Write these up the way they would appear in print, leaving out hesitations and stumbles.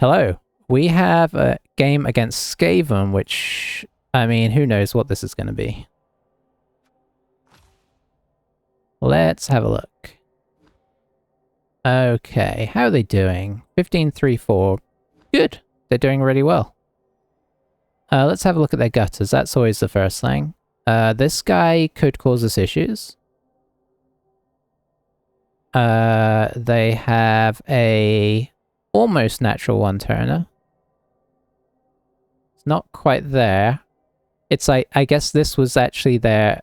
Hello. We have a game against Skaven, which, I mean, who knows what this is going to be. Let's have a look. Okay, how are they doing? 15-3-4. Good. They're doing really well. Let's have a look at their gutters. That's always the first thing. This guy could cause us issues. They have a almost natural one-turner. It's not quite there. It's like, I guess this was actually their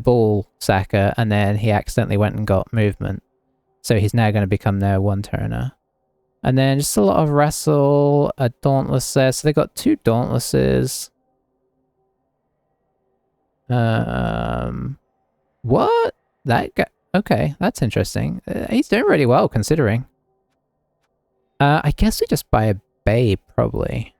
ball sacker, and then he accidentally went and got movement. So he's now going to become their one-turner. And then just a lot of wrestle, a dauntless there. So they got 2 dauntlesses. What? That guy? Okay, that's interesting. He's doing really well considering. I guess we just buy a bay, probably.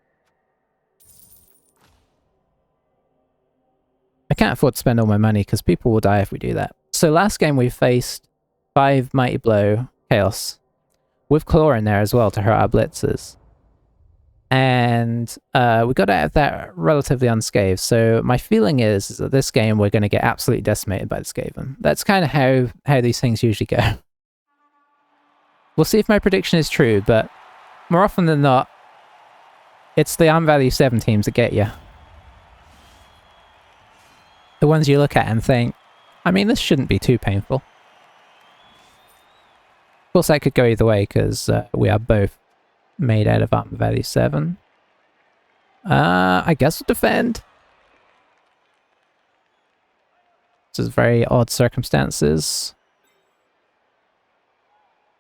I can't afford to spend all my money because people will die if we do that. So last game we faced 5 Mighty Blow Chaos with Claw in there as well to hurt our blitzers. And we got out of that relatively unscathed. So my feeling is that this game we're going to get absolutely decimated by the Skaven. That's kind of how these things usually go. We'll see if my prediction is true, but more often than not, it's the unvalue 7 teams that get you. The ones you look at and think, I mean, this shouldn't be too painful. Of course, that could go either way, because we are both made out of armor value 7. I guess we'll defend. This is very odd circumstances.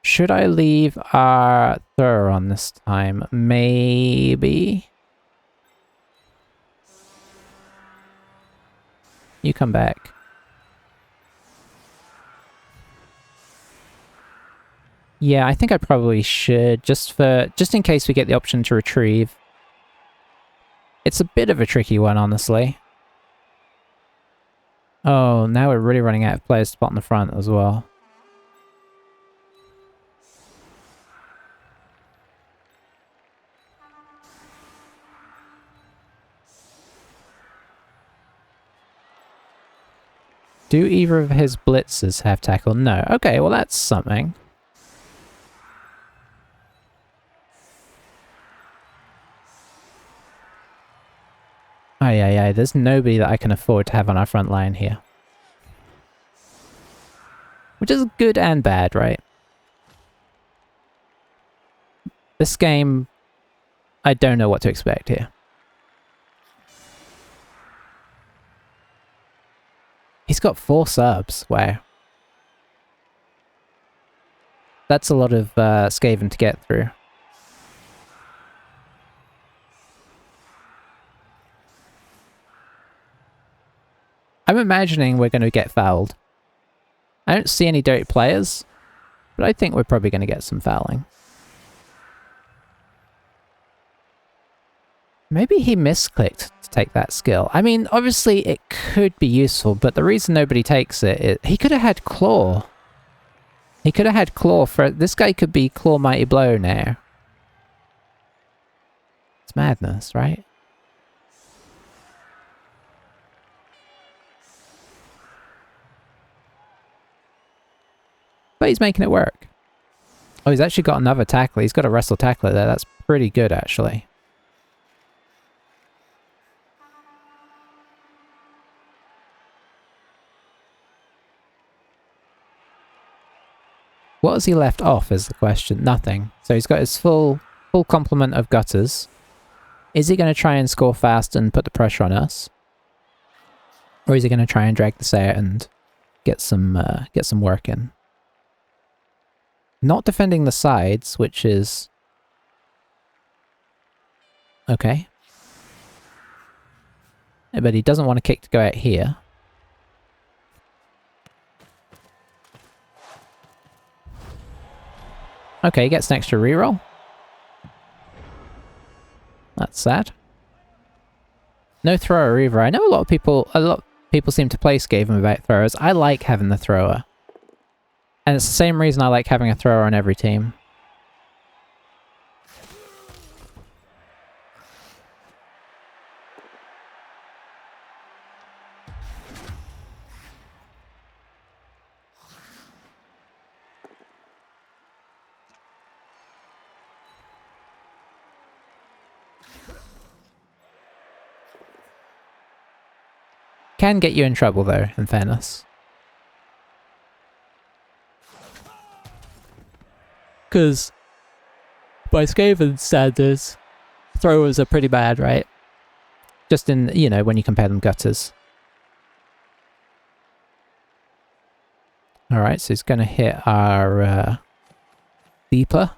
Should I leave our thrower on this time? Maybe. You come back. Yeah, I think I probably should, just in case we get the option to retrieve. It's a bit of a tricky one, honestly. Oh, now we're really running out of players to spot in the front as well. Do either of his blitzers have tackle? No. Okay, well that's something. Aye, there's nobody that I can afford to have on our front line here. Which is good and bad, right? This game, I don't know what to expect here. He's got 4 subs, wow. That's a lot of Skaven to get through. I'm imagining we're going to get fouled. I don't see any dirty players, but I think we're probably going to get some fouling. Maybe he misclicked to take that skill. I mean, obviously it could be useful, but the reason nobody takes it is he could have had Claw. He could have had Claw for... This guy could be Claw Mighty Blow now. It's madness, right? But he's making it work. Oh, he's actually got another tackler. He's got a wrestle tackler there. That's pretty good, actually. What has he left off is the question. Nothing. So he's got his full complement of gutters. Is he going to try and score fast and put the pressure on us? Or is he going to try and drag this out and get some work in? Not defending the sides, which is... okay. But he doesn't want a kick to go out here. Okay, he gets an extra reroll. That's sad. No thrower either. I know a lot of people seem to play Skaven without throwers. I like having the thrower. And it's the same reason I like having a thrower on every team. Can get you in trouble though, in fairness. Because by Skaven standards, throwers are pretty bad, right? Just in, you know, when you compare them gutters. Alright, so he's going to hit our Deeper.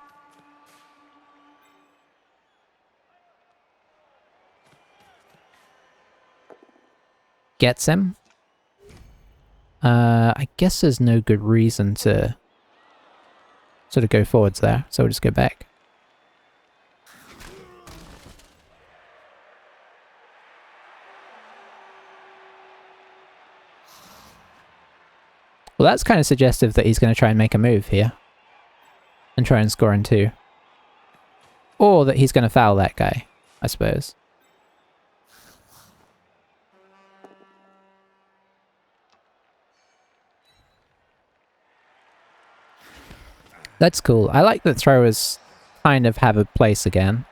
Gets him. I guess there's no good reason to sort of go forwards there, so we'll just go back. Well, that's kind of suggestive that he's going to try and make a move here. And try and score in 2. Or that he's going to foul that guy, I suppose. That's cool. I like that throwers kind of have a place again.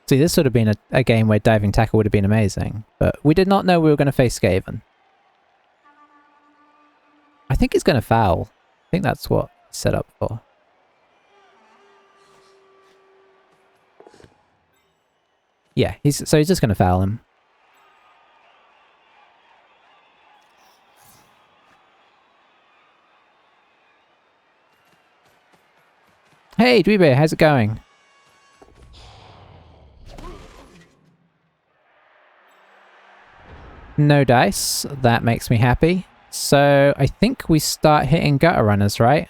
See, this would have been a game where diving tackle would have been amazing, but we did not know we were going to face Skaven. I think he's going to foul. I think that's what he's set up for. Yeah, so he's just going to foul him. Hey, Dweebe, how's it going? No dice. That makes me happy. So, I think we start hitting gutter runners, right?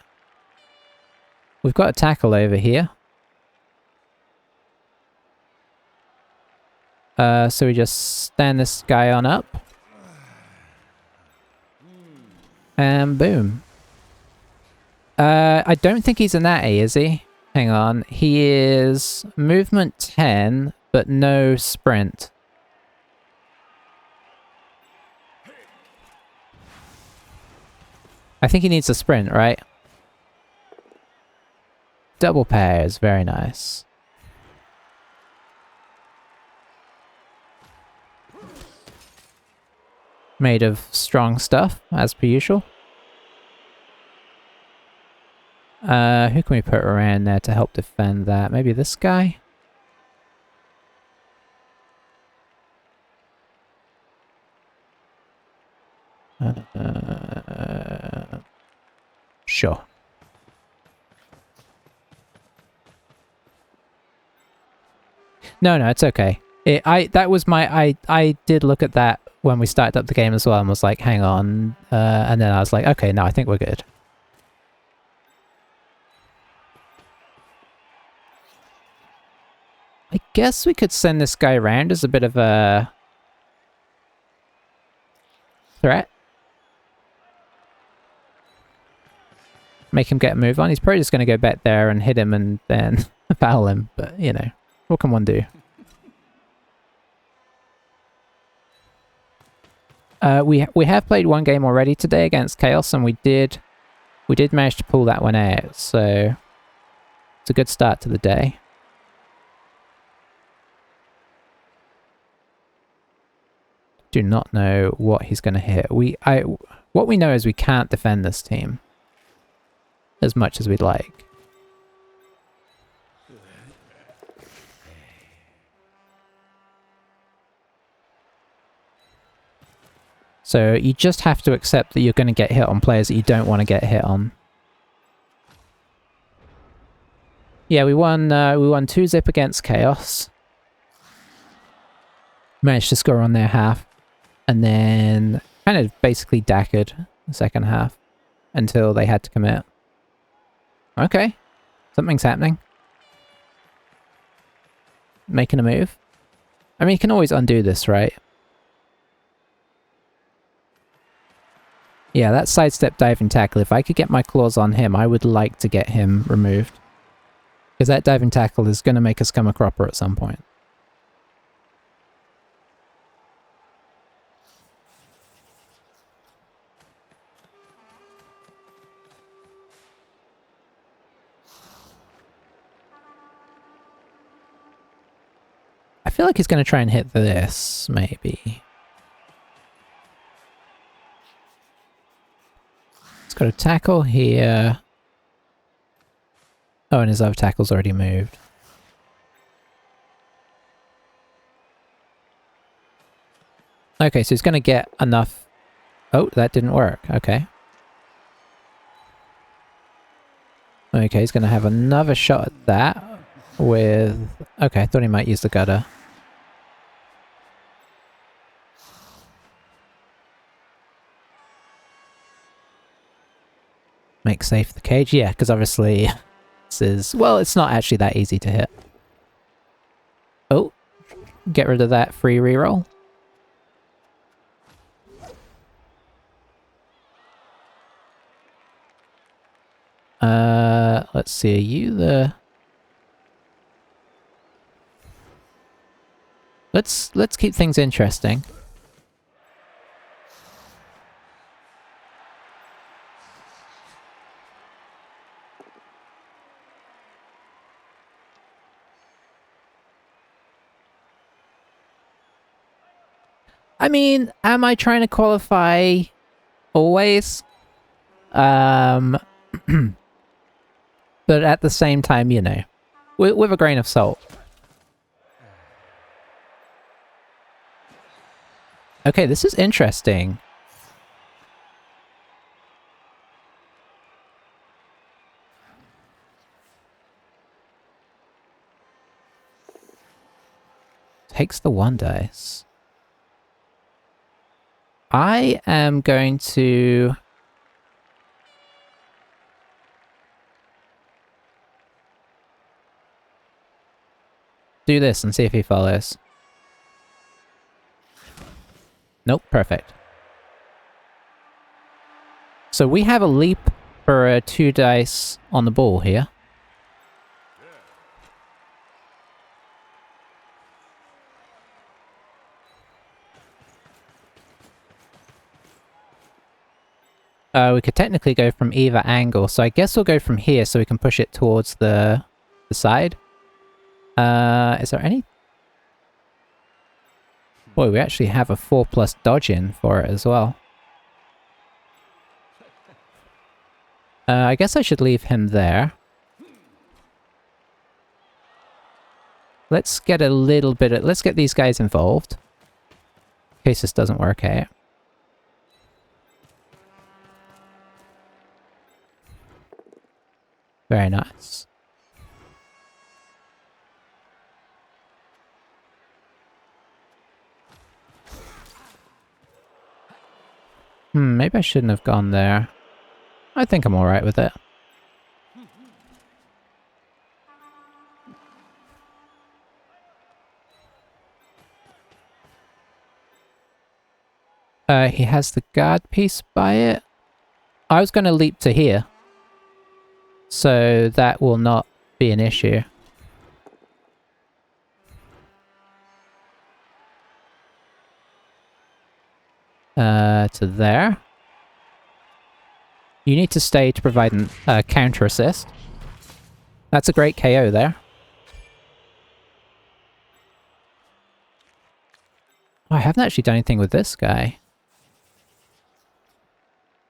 We've got a tackle over here. So we just stand this guy on up. And boom. I don't think he's a natty, is he? Hang on. He is movement 10, but no sprint. I think he needs a sprint, right? Double pairs, very nice. Made of strong stuff, as per usual. Who can we put around there to help defend that? Maybe this guy? Sure. No, it's okay. I did look at that when we started up the game as well and was like, hang on. And then I was like, okay, no, I think we're good. I guess we could send this guy around as a bit of a threat. Make him get a move on. He's probably just going to go back there and hit him and then foul him. But, you know, what can one do? We have played one game already today against Chaos, and we did manage to pull that one out. So it's a good start to the day. Do not know what he's going to hit. What we know is we can't defend this team as much as we'd like. So you just have to accept that you're going to get hit on players that you don't want to get hit on. Yeah, we won 2-0 against Chaos. Managed to score on their half. And then kind of basically dackered the second half until they had to commit. Okay. Something's happening. Making a move. I mean, you can always undo this, right? Yeah, that sidestep diving tackle, if I could get my claws on him, I would like to get him removed. Because that diving tackle is going to make us come a cropper at some point. I feel like he's going to try and hit this, maybe. He's got a tackle here. Oh, and his other tackle's already moved. Okay, so he's going to get enough... Oh, that didn't work. Okay. Okay, he's going to have another shot at that with... Okay, I thought he might use the gutter. Make safe the cage? Yeah, because obviously this is... Well, it's not actually that easy to hit. Oh, get rid of that free reroll. Let's see, are you the... Let's keep things interesting. I mean, am I trying to qualify always? But at the same time, you know, with a grain of salt. Okay, this is interesting. Takes the 1 dice. I am going to... do this and see if he follows. Nope, perfect. So we have a leap for a 2 dice on the ball here. We could technically go from either angle, so I guess we'll go from here so we can push it towards the side. Is there any... Boy, we actually have a 4+ dodge in for it as well. I guess I should leave him there. Let's get a little bit of... Let's get these guys involved. In case this doesn't work out. Very nice. Maybe I shouldn't have gone there. I think I'm alright with it. He has the guard piece by it. I was going to leap to here. So that will not be an issue. To there. You need to stay to provide a counter assist. That's a great KO there. Oh, I haven't actually done anything with this guy.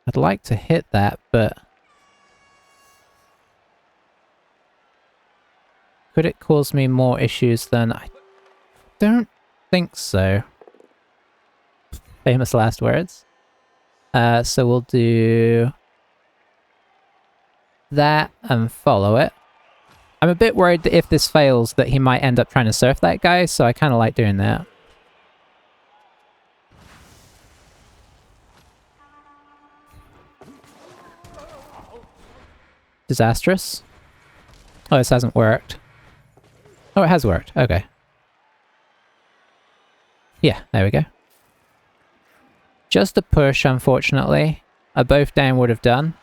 I'd like to hit that, but... Could it cause me more issues than... I don't think so. Famous last words. So we'll do... that and follow it. I'm a bit worried that if this fails that he might end up trying to surf that guy, so I kind of like doing that. Disastrous. Oh, this hasn't worked. Oh, it has worked. Okay. Yeah, there we go. Just a push, unfortunately. A both down would have done.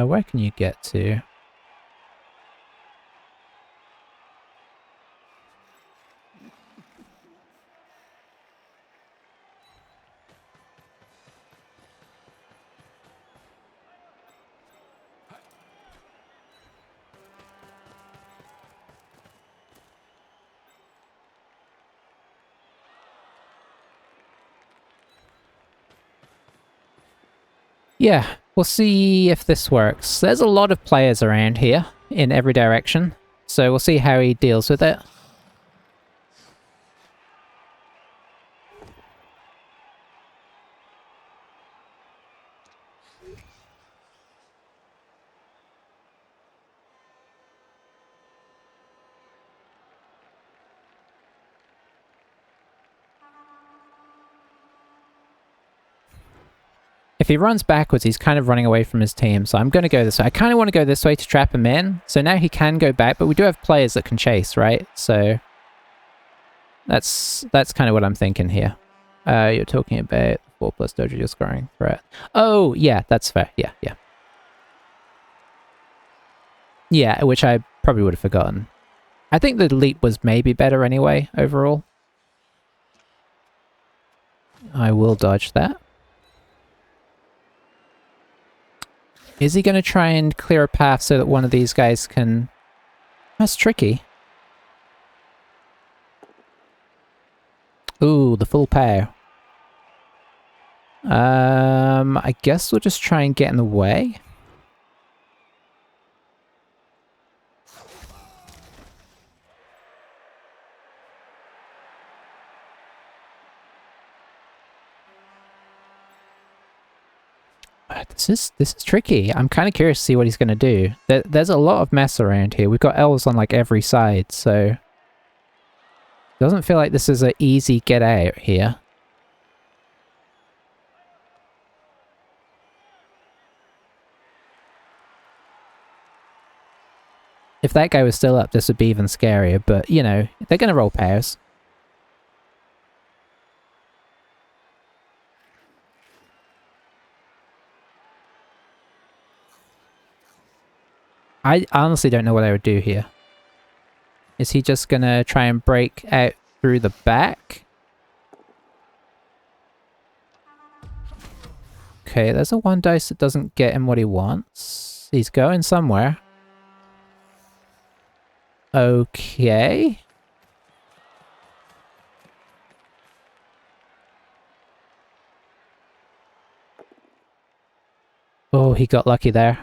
Where can you get to? Yeah, we'll see if this works. There's a lot of players around here in every direction, so we'll see how he deals with it. If he runs backwards, he's kind of running away from his team, so I'm going to go this way. I kind of want to go this way to trap him in, so now he can go back, but we do have players that can chase, right? So that's kind of what I'm thinking here. You're talking about 4+ dojo you're scoring threat. Oh, yeah, that's fair. Yeah. Yeah, which I probably would have forgotten. I think the leap was maybe better anyway, overall. I will dodge that. Is he going to try and clear a path so that one of these guys can... That's tricky. Ooh, the full pow. I guess we'll just try and get in the way. This is tricky. I'm kind of curious to see what he's going to do. There's a lot of mess around here. We've got elves on like every side, so... Doesn't feel like this is an easy get out here. If that guy was still up, this would be even scarier, but, you know, they're going to roll powers. I honestly don't know what I would do here. Is he just going to try and break out through the back? Okay, there's a 1 dice that doesn't get him what he wants. He's going somewhere. Okay. Oh, he got lucky there.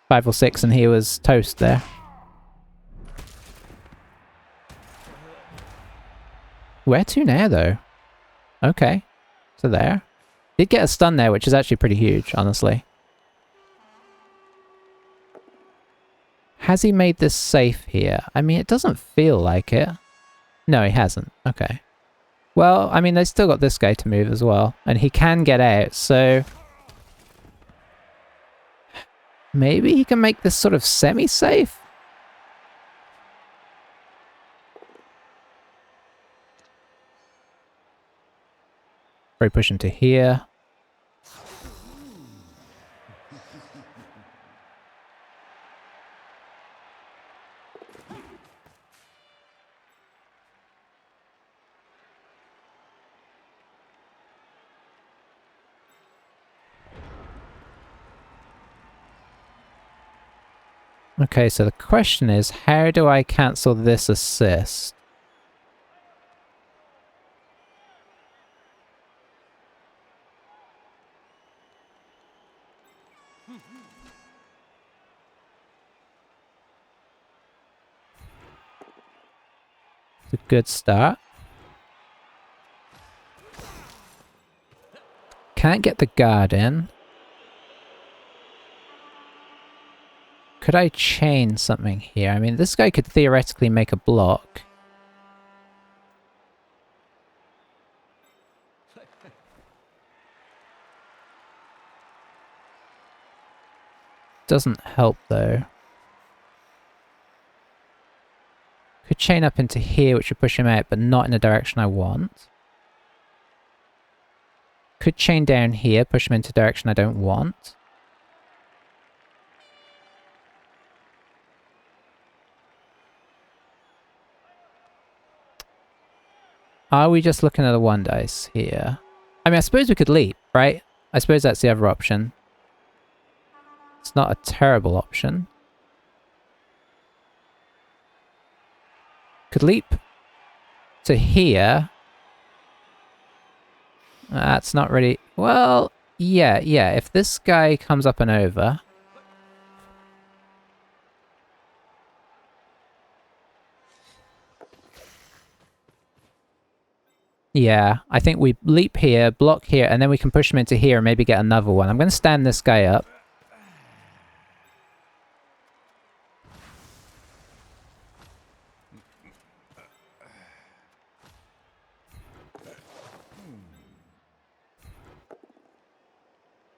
5 or 6 and he was toast there. Where to now, though? Okay. So there. Did get a stun there, which is actually pretty huge, honestly. Has he made this safe here? I mean, it doesn't feel like it. No, he hasn't. Okay. Well, I mean, they've still got this guy to move as well. And he can get out, so... Maybe he can make this sort of semi-safe? Probably push into here. Okay, so the question is, how do I cancel this assist? It's a good start. Can't get the guard in. Could I chain something here? I mean, this guy could theoretically make a block. doesn't help though. Could chain up into here, which would push him out, but not in the direction I want. Could chain down here, push him into a direction I don't want. Are we just looking at the one dice here? I mean, I suppose we could leap, right? I suppose that's the other option. It's not a terrible option. Could leap to here. That's not really... Well, yeah. If this guy comes up and over... Yeah, I think we leap here, block here, and then we can push him into here and maybe get another one. I'm going to stand this guy up.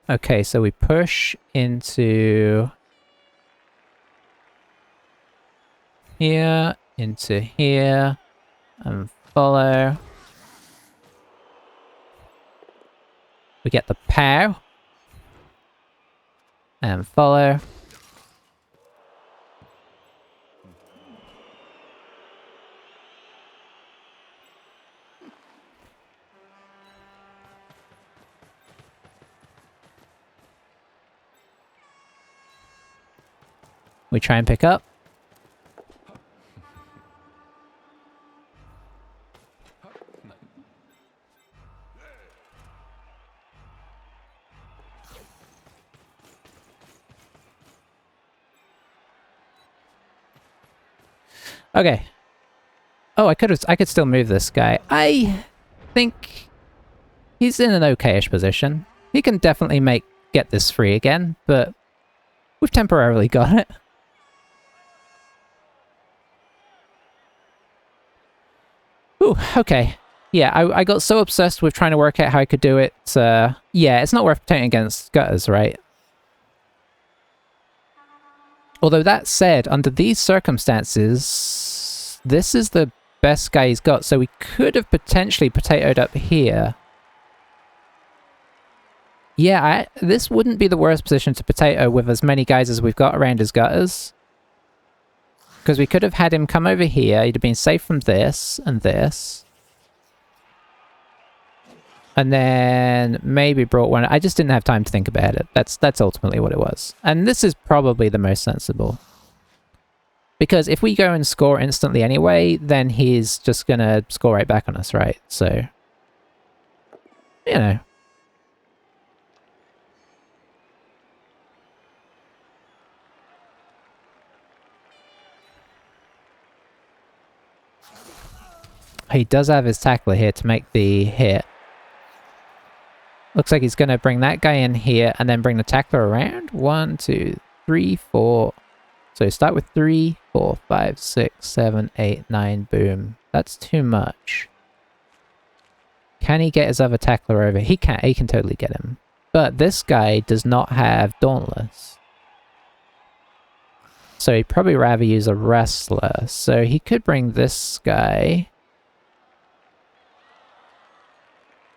Okay, so we push into here, into here, and follow. We get the pow. And follow. We try and pick up. Okay. Oh, I could still move this guy. I think he's in an okay-ish position. He can definitely get this free again, but we've temporarily got it. Ooh, okay. Yeah, I got so obsessed with trying to work out how I could do it. Yeah, it's not worth protecting against gutters, right? Although that said, under these circumstances, this is the best guy he's got, so we could have potentially potatoed up here. Yeah, this wouldn't be the worst position to potato with as many guys as we've got around his gutters. Because we could have had him come over here, he'd have been safe from this and this. And then maybe brought one... I just didn't have time to think about it. That's ultimately what it was. And this is probably the most sensible. Because if we go and score instantly anyway, then he's just gonna score right back on us, right? So... You know. He does have his tackler here to make the hit. Looks like he's going to bring that guy in here and then bring the tackler around. 1, 2, 3, 4. So start with 3, 4, 5, 6, 7, 8, 9. Boom. That's too much. Can he get his other tackler over? He can. He can totally get him. But this guy does not have Dauntless. So he'd probably rather use a wrestler. So he could bring this guy.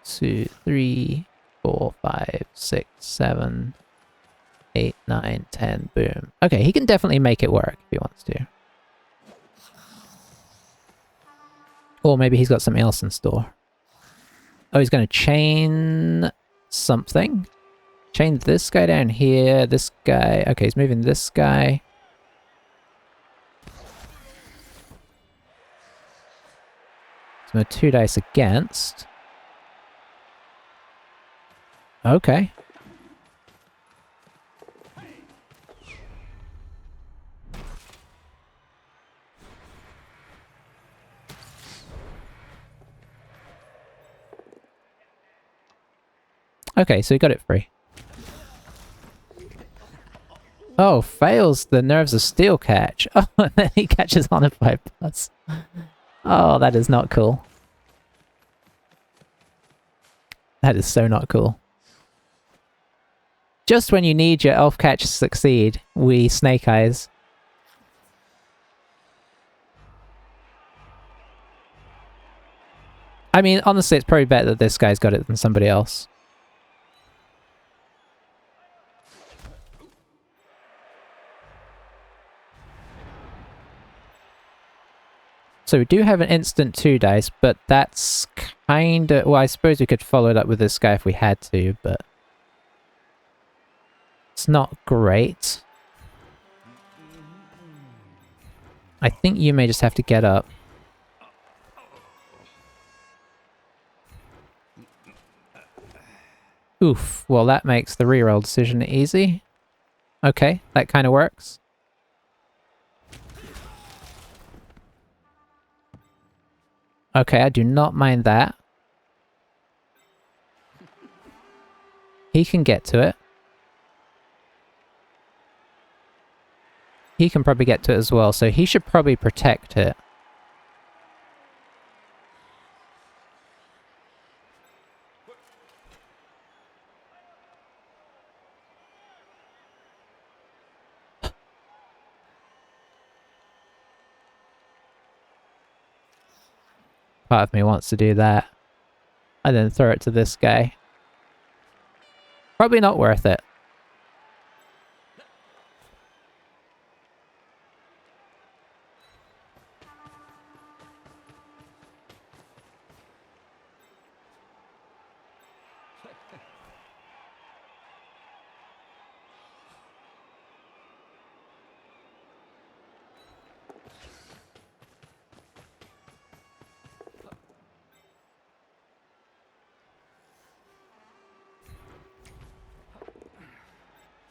2, 3, 4, 5, 6, 7, 8, 9, 10. Boom. Okay, he can definitely make it work if he wants to. Or maybe he's got something else in store. Oh, he's going to chain something. Chain this guy down here, this guy. Okay, he's moving this guy. So 2 dice against. Okay. Okay, so he got it free. Oh, fails the Nerves of Steel catch. Oh, and then he catches on a 5+. Oh, that is not cool. That is so not cool. Just when you need your elf catch to succeed, we snake eyes. I mean, honestly, it's probably better that this guy's got it than somebody else. So we do have an instant 2 dice, but that's kind of... Well, I suppose we could follow it up with this guy if we had to, but... It's not great. I think you may just have to get up. Oof. Well, that makes the reroll decision easy. Okay, that kind of works. Okay, I do not mind that. He can get to it. He can probably get to it as well, so he should probably protect it. Part of me wants to do that. And then throw it to this guy. Probably not worth it.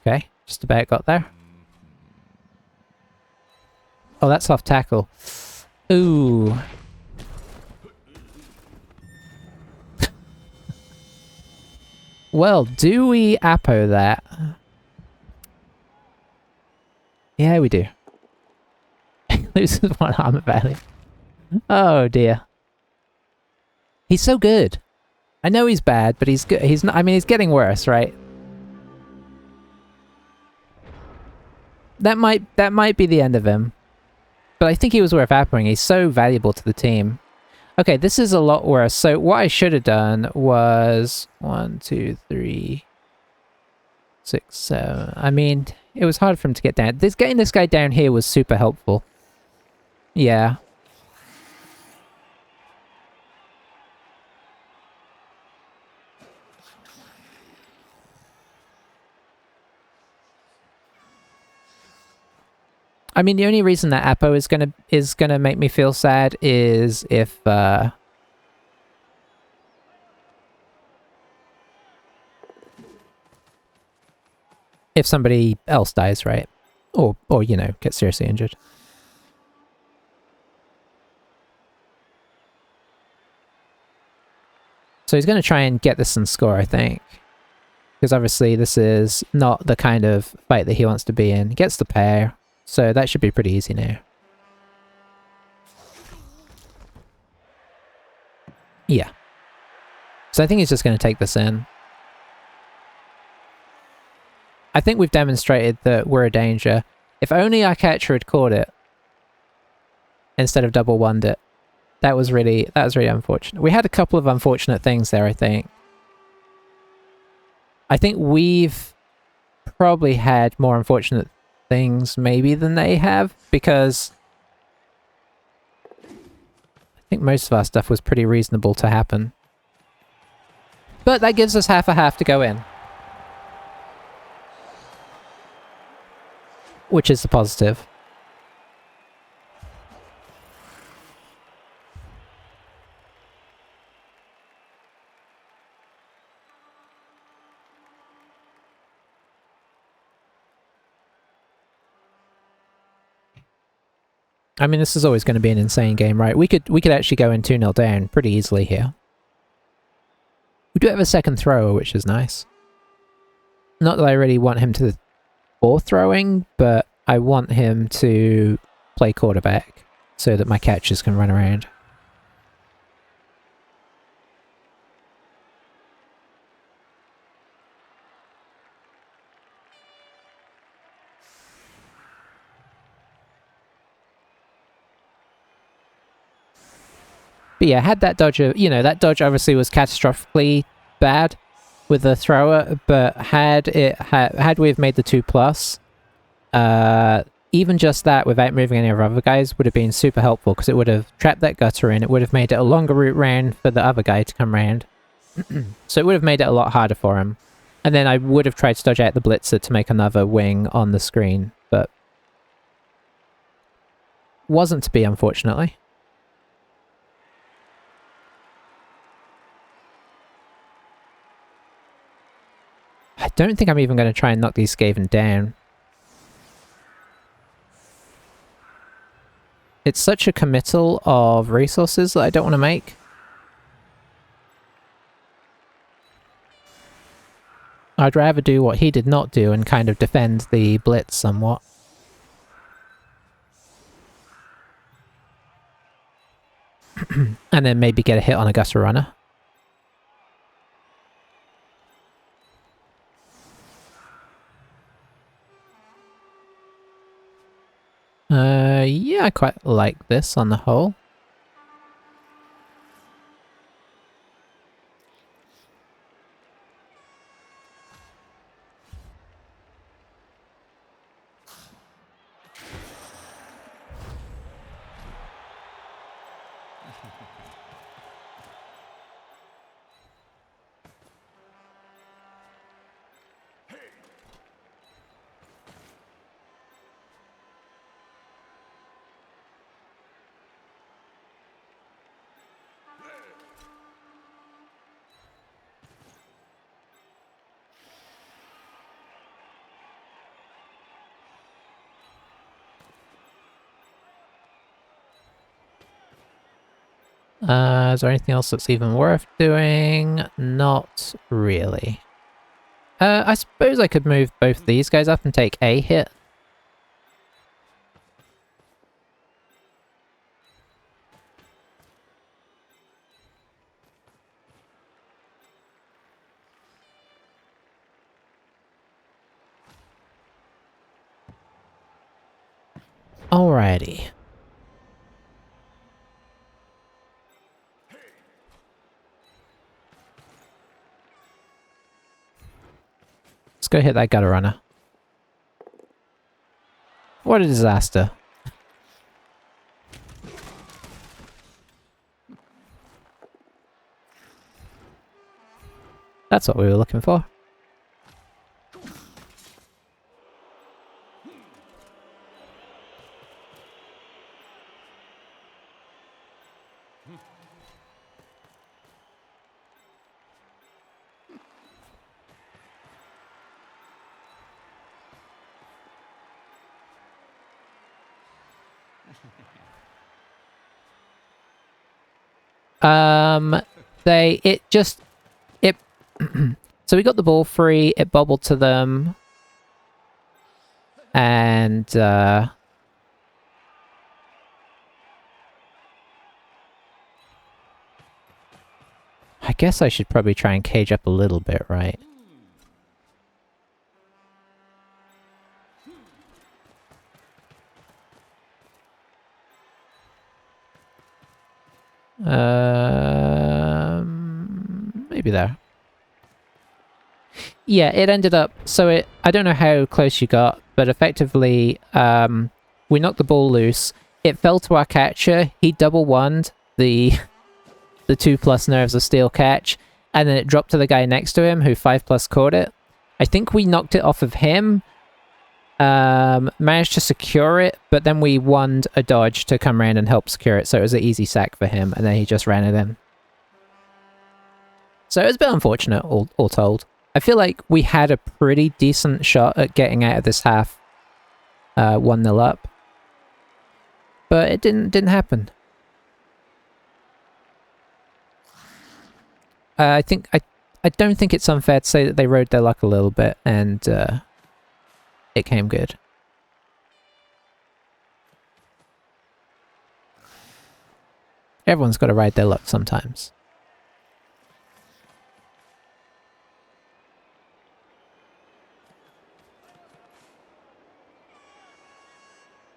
Okay, just about got there. Oh, that's off tackle. Ooh. Well, do we Apo that? Yeah, we do. Loses 1 armor value. Oh dear. He's so good. I know he's bad, but he's good. He's not. I mean, he's getting worse, right? That might be the end of him. But I think he was worth Apoing. He's so valuable to the team. Okay, this is a lot worse. So what I should have done was 1, 2, 3, 6, 7. I mean, it was hard for him to get down. Getting this guy down here was super helpful. Yeah. I mean, the only reason that Apo is gonna make me feel sad is if somebody else dies, right? Or you know, gets seriously injured. So he's going to try and get this and score, I think. Because obviously this is not the kind of fight that he wants to be in. He gets the pair, so that should be pretty easy now. Yeah. So I think he's just going to take this in. I think we've demonstrated that we're a danger. If only our catcher had caught it instead of double wonned it. That was really unfortunate. We had a couple of unfortunate things there, I think. I think we've probably had more unfortunate things maybe than they have, because I think most of our stuff was pretty reasonable to happen. But that gives us half a half to go in. Which is the positive. I mean, this is always going to be an insane game, right? We could actually go in 2-0 down pretty easily here. We do have a second thrower, which is nice. Not that I really want him to ball throwing, but I want him to play quarterback so that my catchers can run around. But yeah, had that dodge, that dodge obviously was catastrophically bad with the thrower, but had we have made the 2+, even just that without moving any of our other guys would have been super helpful, because it would have trapped that gutter in, it would have made it a longer route round for the other guy to come round. So it would have made it a lot harder for him. And then I would have tried to dodge out the blitzer to make another wing on the screen, but wasn't to be, unfortunately. I don't think I'm even going to try and knock these Skaven down. It's such a committal of resources that I don't want to make. I'd rather do what he did not do and kind of defend the blitz somewhat. And then maybe get a hit on a gutter runner. Yeah, I quite like this on the whole. Is there anything else that's even worth doing? Not really. I suppose I could move both these guys up and take a hit. Alrighty. Let's go hit that gutter runner. What a disaster. That's what we were looking for. So we got the ball free, it bobbled to them, and, I guess I should probably try and cage up a little bit, right? Maybe there. Yeah, it ended up... So I don't know how close you got, but effectively, we knocked the ball loose. It fell to our catcher. He double-wonned the 2+ Nerves of Steel catch, and then it dropped to the guy next to him, who 5+ caught it. I think we knocked it off of him, managed to secure it, but then we wonned a dodge to come around and help secure it, so it was an easy sack for him, and then he just ran it in. So it was a bit unfortunate, all told. I feel like we had a pretty decent shot at getting out of this half 1-0 up, but it didn't happen. I don't think it's unfair to say that they rode their luck a little bit, and it came good. Everyone's got to ride their luck sometimes.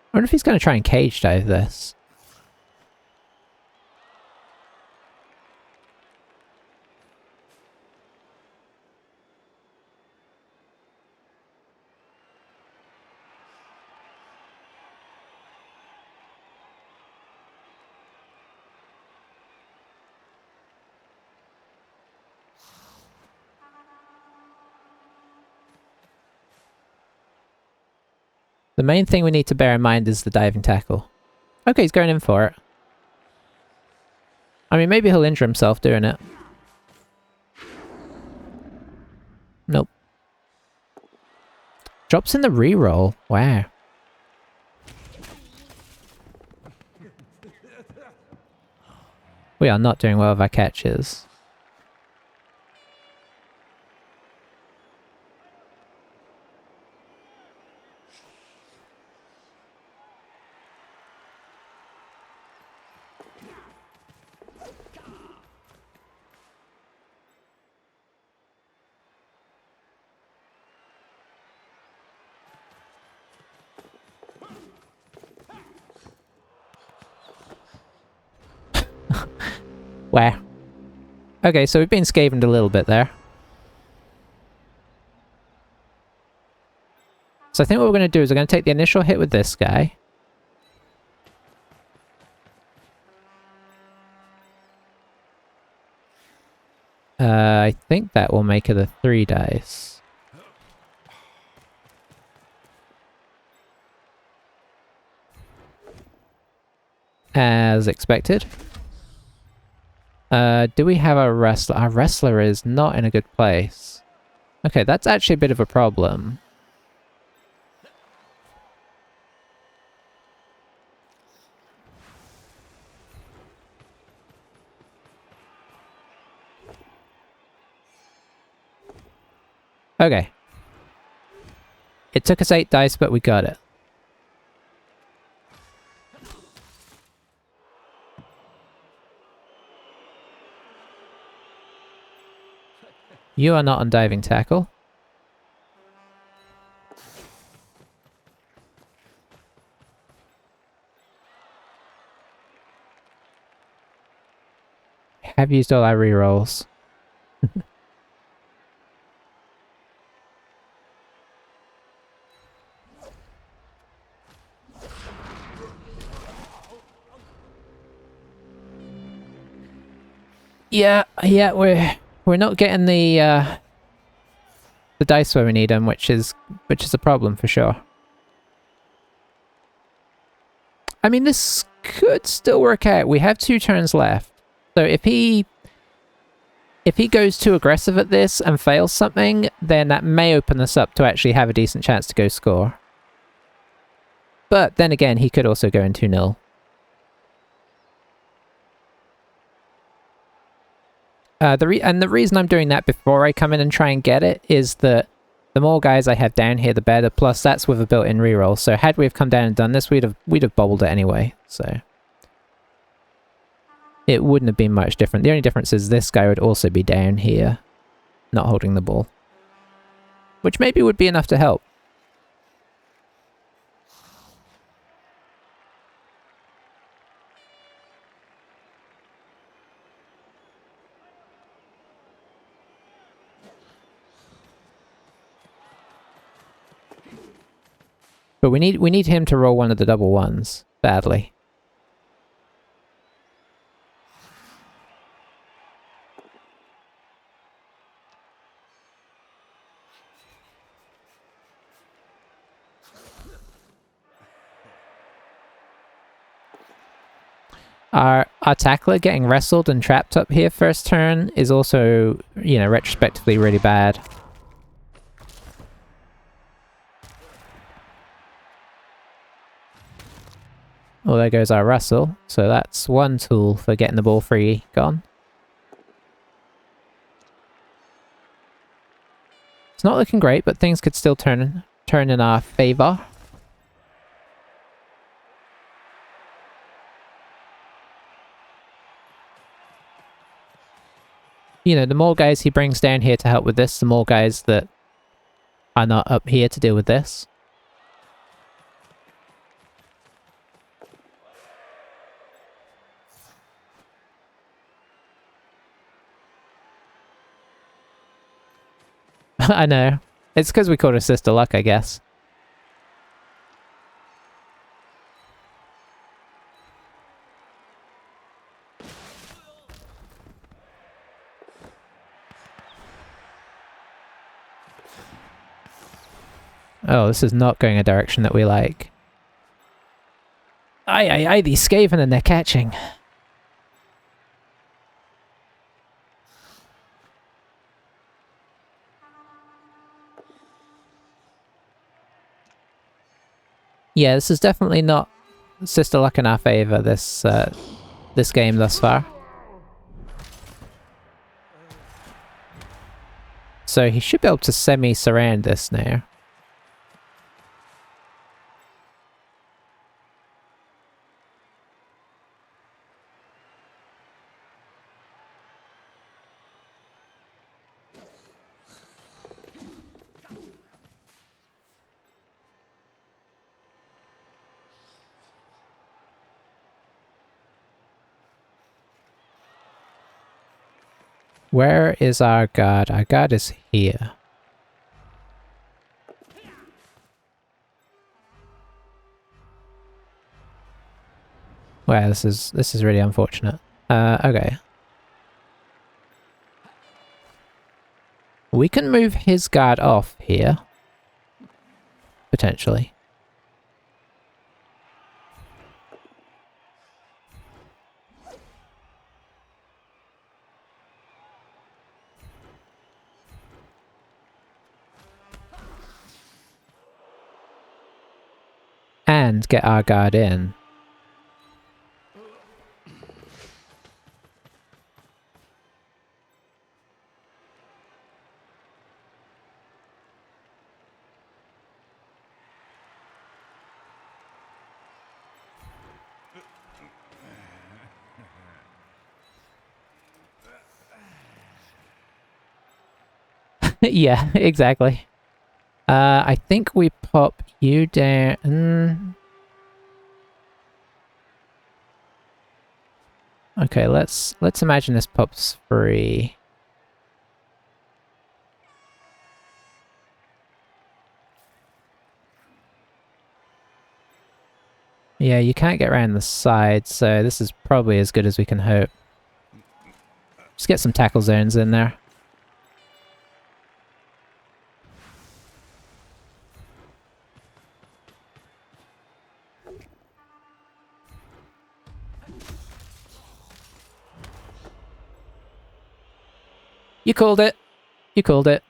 I wonder if he's going to try and cage dive this. The main thing we need to bear in mind is the diving tackle. Okay, he's going in for it. I mean, maybe he'll injure himself doing it. Nope. Drops in the reroll. Wow. We are not doing well with our catches. Wow. Okay, so we've been scavened a little bit there. So I think what we're going to do is we're going to take the initial hit with this guy. I think that will make it a 3 dice. As expected. Do we have a wrestler? Our wrestler is not in a good place. Okay, that's actually a bit of a problem. Okay. It took us 8 dice, but we got it. You are not on diving tackle. Have used all our rerolls. Yeah, we're not getting the dice where we need them, which is a problem for sure. I mean, this could still work out. We have 2 turns left. So if he goes too aggressive at this and fails something, then that may open us up to actually have a decent chance to go score. But then again, he could also go in 2-0. The reason I'm doing that before I come in and try and get it is that the more guys I have down here, the better. Plus, that's with a built-in reroll. So had we have come down and done this, we'd have bobbled it anyway. So it wouldn't have been much different. The only difference is this guy would also be down here, not holding the ball, which maybe would be enough to help. But we need him to roll one of the double ones badly. Our tackler getting wrestled and trapped up here first turn is also, you know, retrospectively really bad. Oh, there goes our wrestle. So that's one tool for getting the ball free gone. It's not looking great, but things could still turn in our favor. You know, the more guys he brings down here to help with this, the more guys that are not up here to deal with this. I know. It's because we called her Sister Luck, I guess. Oh, this is not going a direction that we like. Aye, aye, aye, these Skaven and they're catching. Yeah, this is definitely not Sister Luck in our favour, this game thus far. So he should be able to semi-surround this now. Where is our guard? Our guard is here. Wow, this is really unfortunate. Okay. We can move his guard off here. Potentially. And get our guard in. Yeah, exactly. I think we pop you down. Okay, let's imagine this pops free. Yeah, you can't get around the side, so this is probably as good as we can hope. Just get some tackle zones in there. You called it. You called it.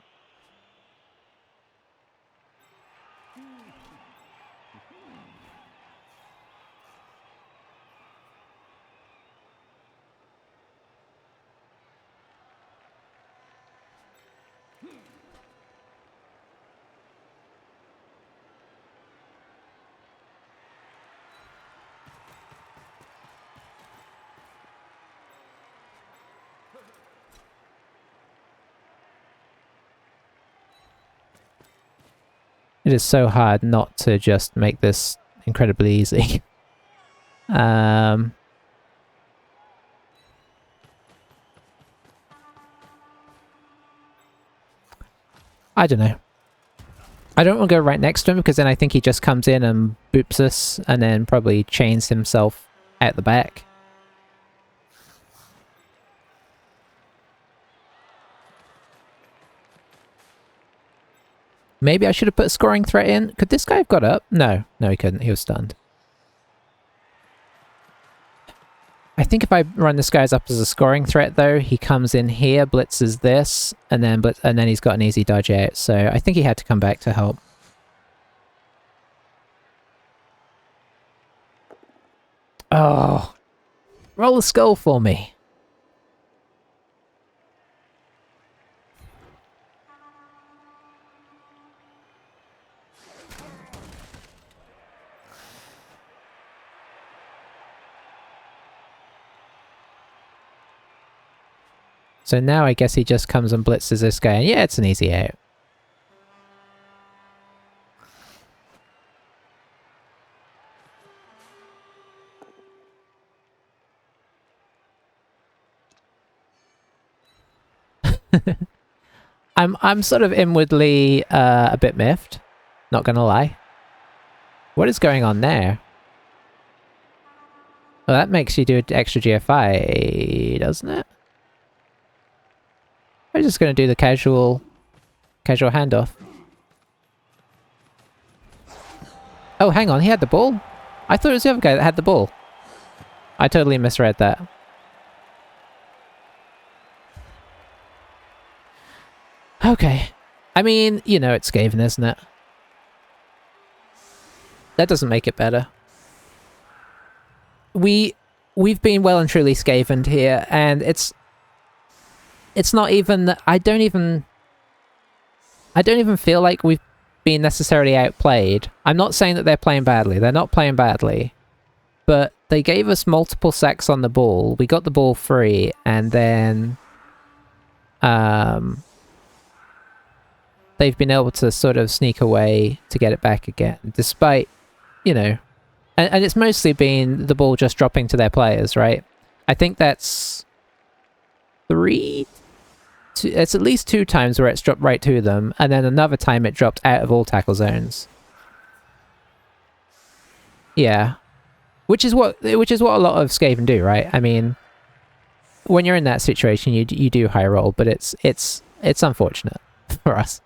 It is so hard not to just make this incredibly easy. I don't know. I don't want to go right next to him because then I think he just comes in and boops us and then probably chains himself at the back. Maybe I should have put a scoring threat in. Could this guy have got up? No. No, he couldn't. He was stunned. I think if I run this guy's up as a scoring threat, though, he comes in here, blitzes this, and then he's got an easy dodge out. So I think he had to come back to help. Oh, roll a skull for me. So now I guess he just comes and blitzes this guy. And yeah, it's an easy out. I'm sort of inwardly a bit miffed. Not gonna lie. What is going on there? Well, that makes you do an extra GFI, doesn't it? I'm just gonna do the casual handoff. Oh, hang on, he had the ball? I thought it was the other guy that had the ball. I totally misread that. Okay. I mean, you know, it's Skaven, isn't it? That doesn't make it better. We've been well and truly Skavened here, and it's not even... I don't even feel like we've been necessarily outplayed. I'm not saying that they're playing badly. They're not playing badly. But they gave us multiple sacks on the ball. We got the ball free, and then... they've been able to sort of sneak away to get it back again, despite, you know... And it's mostly been the ball just dropping to their players, right? I think that's... It's at least 2 times where it's dropped right to them, and then another time it dropped out of all tackle zones. Yeah. Which is what a lot of Skaven do, right? I mean, when you're in that situation, you do high roll, but it's unfortunate for us.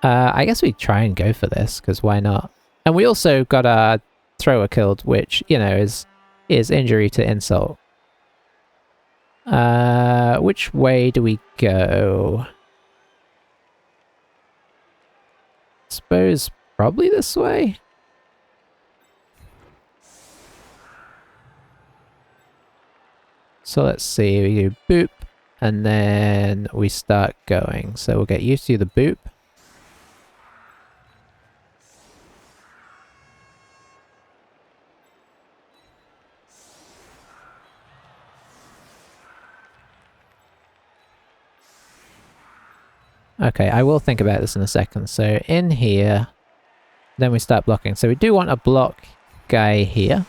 I guess we try and go for this, because why not? And we also got our thrower killed, which, you know, is injury to insult. Which way do we go? Suppose probably this way? So let's see, we do boop, and then we start going. So we'll get used to the boop. Okay, I will think about this in a second. So in here, then we start blocking. So we do want a block guy here.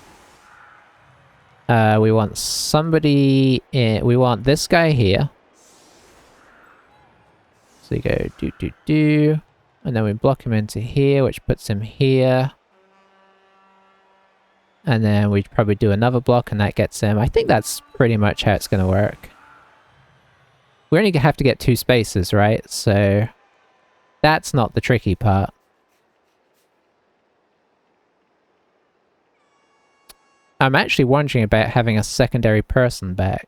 We want somebody in... We want this guy here. So you go do. And then we block him into here, which puts him here. And then we probably do another block and that gets him. I think that's pretty much how it's going to work. We only have to get 2 spaces, right? So that's not the tricky part. I'm actually wondering about having a secondary person back.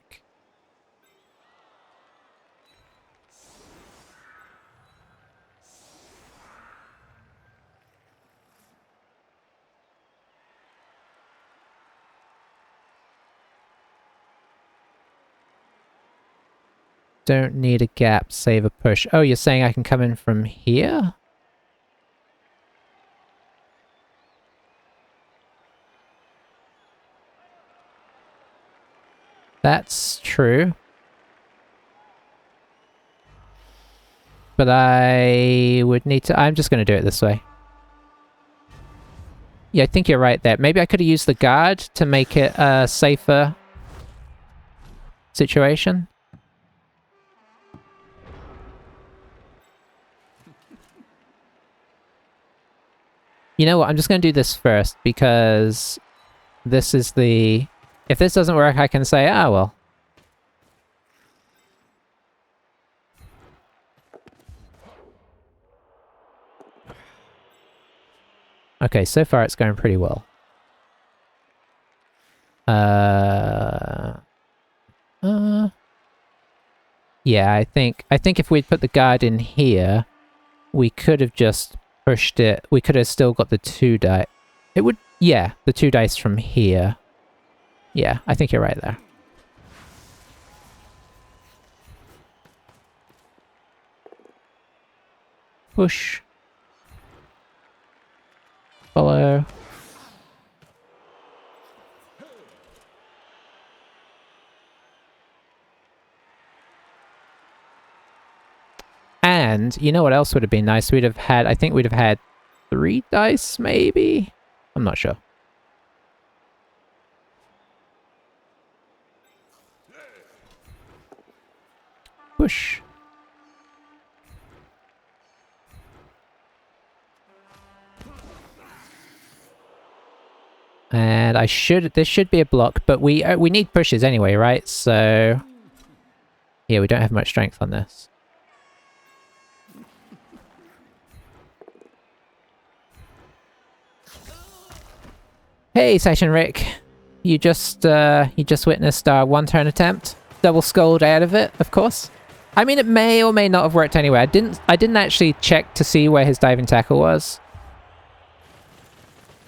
Don't need a gap, save a push. Oh, you're saying I can come in from here? That's true. But I would need to... I'm just going to do it this way. Yeah, I think you're right there. Maybe I could have used the guard to make it a safer situation. You know what? I'm just going to do this first because this is the... If this doesn't work, I can say, ah, well. Okay, so far it's going pretty well. Yeah, I think if we'd put the guard in here, we could have just pushed it. We could have still got the 2 dice. It would, yeah, the 2 dice from here. Yeah, I think you're right there. Push. Follow. And you know what else would have been nice? We'd have had, I think we'd have had 3 dice, maybe? I'm not sure. Push. And this should be a block, but we need pushes anyway, right? So yeah, we don't have much strength on this. Hey, Session Rick. You just witnessed our one-turn attempt. Double sculled out of it, of course. I mean, it may or may not have worked anyway. I didn't actually check to see where his diving tackle was.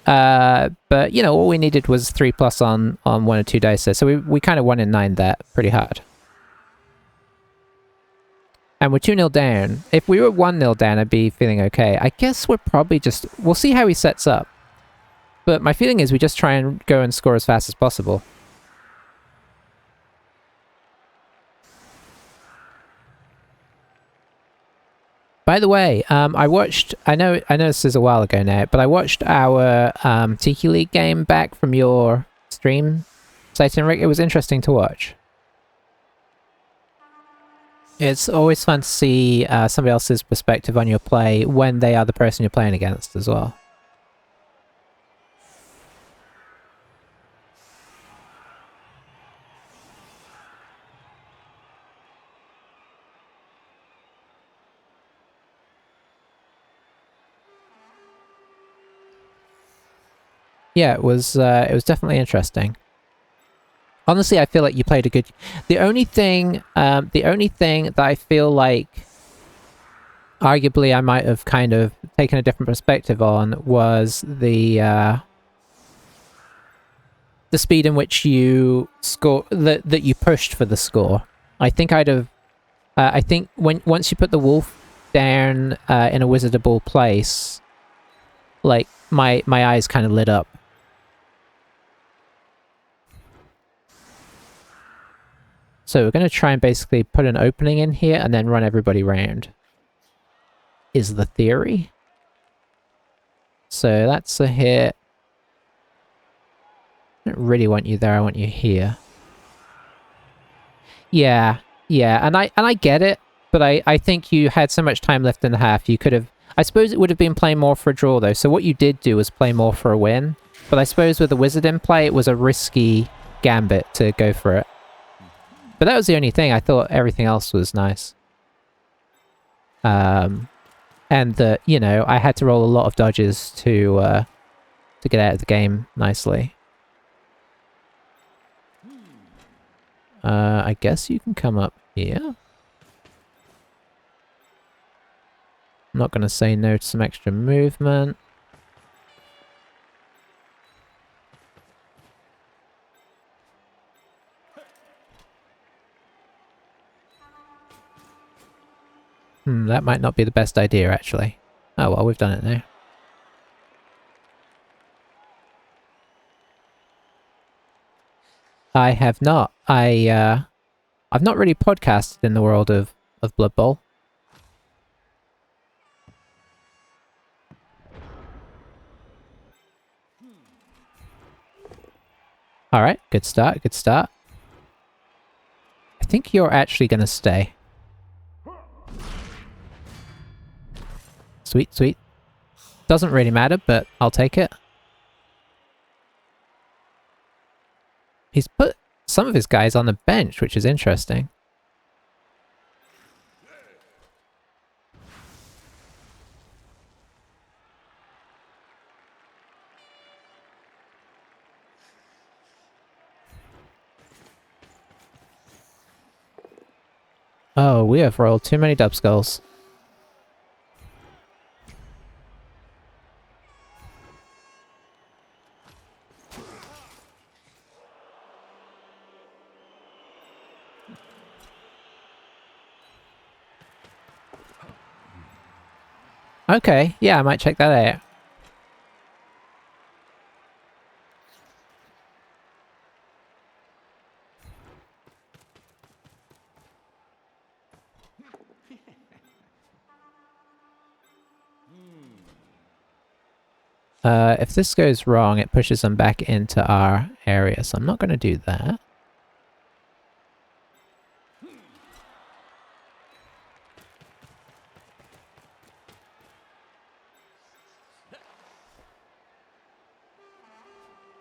But you know, all we needed was 3+ on 1 or 2 dice there, so we kind of 1 in 9 that pretty hard. And we're 2-0 down. If we were 1-0 down, I'd be feeling okay. I guess we're probably just... We'll see how he sets up. But my feeling is we just try and go and score as fast as possible. By the way, I watched... I know this is a while ago now, but I watched our Tiki League game back from your stream, Satan Rick. It was interesting to watch. It's always fun to see somebody else's perspective on your play when they are the person you're playing against as well. Yeah, it was definitely interesting. Honestly, I feel like you played a good... The only thing that I feel like arguably I might have kind of taken a different perspective on was the speed in which you score, that you pushed for the score. I think I'd have... I think once you put the wolf down in a wizardable place, like, my eyes kind of lit up. So we're going to try and basically put an opening in here and then run everybody round. Is the theory. So that's a hit. I don't really want you there, I want you here. Yeah, and I get it, but I think you had so much time left in the half, you could have... I suppose it would have been playing more for a draw though, so what you did do was play more for a win. But I suppose with the wizard in play, it was a risky gambit to go for it. But that was the only thing. I thought everything else was nice. And that, you know, I had to roll a lot of dodges to get out of the game nicely. I guess you can come up here. I'm not going to say no to some extra movement. That might not be the best idea, actually. Oh, well, we've done it now. I have not. I've not really podcasted in the world of Blood Bowl. Alright, good start, good start. I think you're actually going to stay. Sweet, sweet. Doesn't really matter, but I'll take it. He's put some of his guys on the bench, which is interesting. Oh, we have rolled too many dub skulls. Okay, yeah, I might check that out. If this goes wrong, it pushes them back into our area, so I'm not going to do that.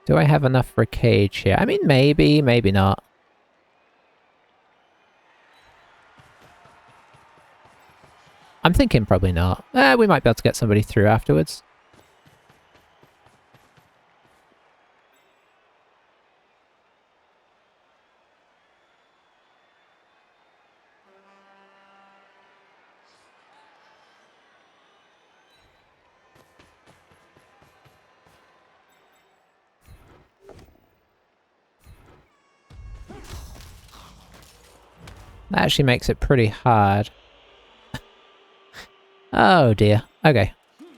Do I have enough for a cage here? I mean, maybe, maybe not. I'm thinking probably not. We might be able to get somebody through afterwards. That actually makes it pretty hard. Oh dear. Okay.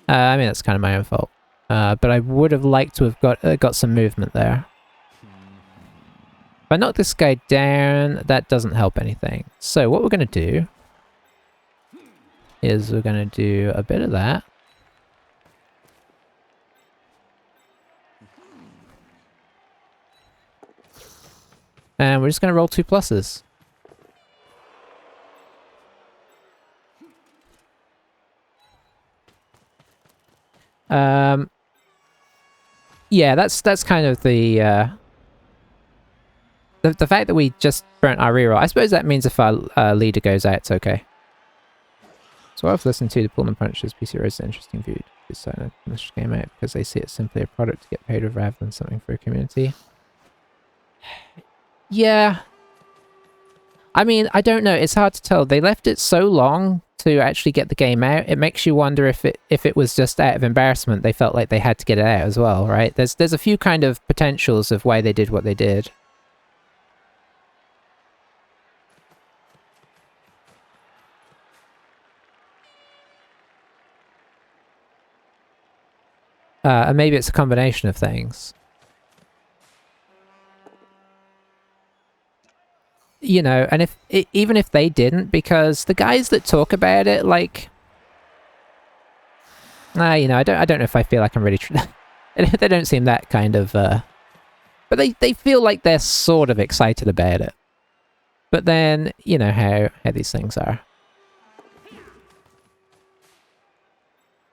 I mean, that's kind of my own fault. But I would have liked to have got some movement there. If I knock this guy down, that doesn't help anything. So what we're going to do is we're going to do a bit of that. And we're just going to roll 2 pluses. Yeah, that's kind of the fact that we just burnt our reroll. I suppose that means if our leader goes out, it's okay. So I've listened to the Pullman Punches PC Rose, an interesting view to decide on this game out because they see it simply a product to get paid with rather than something for a community. Yeah. I mean, I don't know. It's hard to tell. They left it so long to actually get the game out. It makes you wonder if it was just out of embarrassment. They felt like they had to get it out as well, right? There's a few kind of potentials of why they did what they did. And maybe it's a combination of things. You know, and even if they didn't, because the guys that talk about it, like, you know, I don't know if I feel like I'm really. They don't seem that kind of. But they feel like they're sort of excited about it. But then, you know how these things are.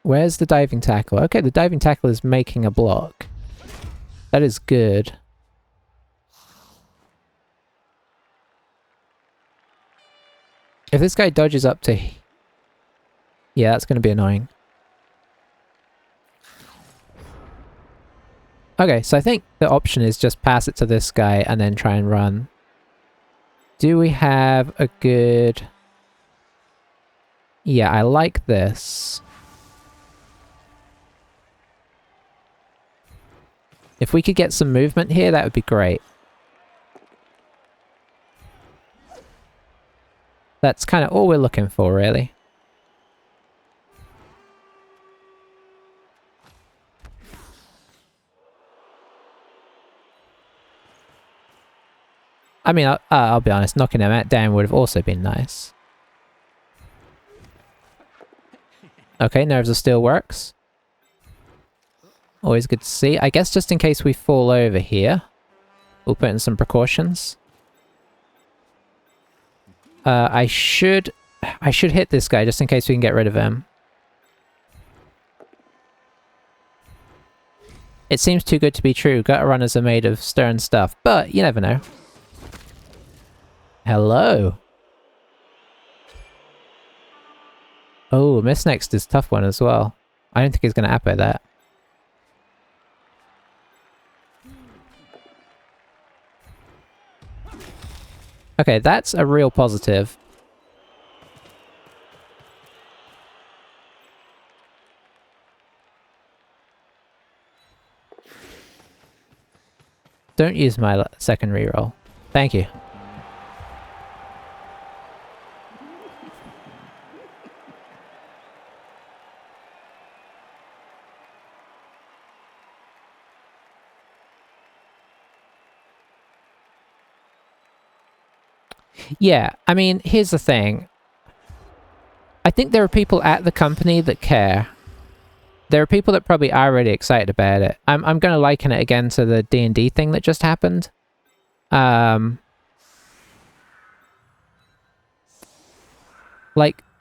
Where's the diving tackle? Okay, the diving tackle is making a block. That is good. If this guy dodges up to... Yeah, that's going to be annoying. Okay, so I think the option is just pass it to this guy and then try and run. Do we have a good... Yeah, I like this. If we could get some movement here, that would be great. That's kind of all we're looking for, really. I mean, I'll be honest, knocking him down would have also been nice. Okay, Nerves of Steel works. Always good to see. I guess just in case we fall over here, we'll put in some precautions. I should hit this guy just in case we can get rid of him. It seems too good to be true. Gutter runners are made of stern stuff, but you never know. Hello. Oh, Miss Next is a tough one as well. I don't think he's going to appo that. Okay, that's a real positive. Don't use my second reroll. Thank you. Yeah, I mean, here's the thing. I think there are people at the company that care. There are people that probably are really excited about it. I'm going to liken it again to the D&D thing that just happened. Like,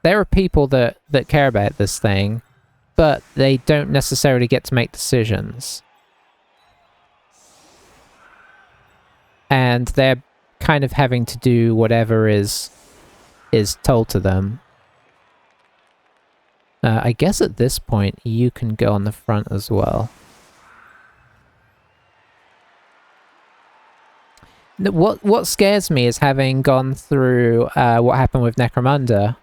there are people that care about this thing, but they don't necessarily get to make decisions. And they're kind of having to do whatever is told to them. I guess at this point you can go on the front as well. What scares me is having gone through what happened with Necromunda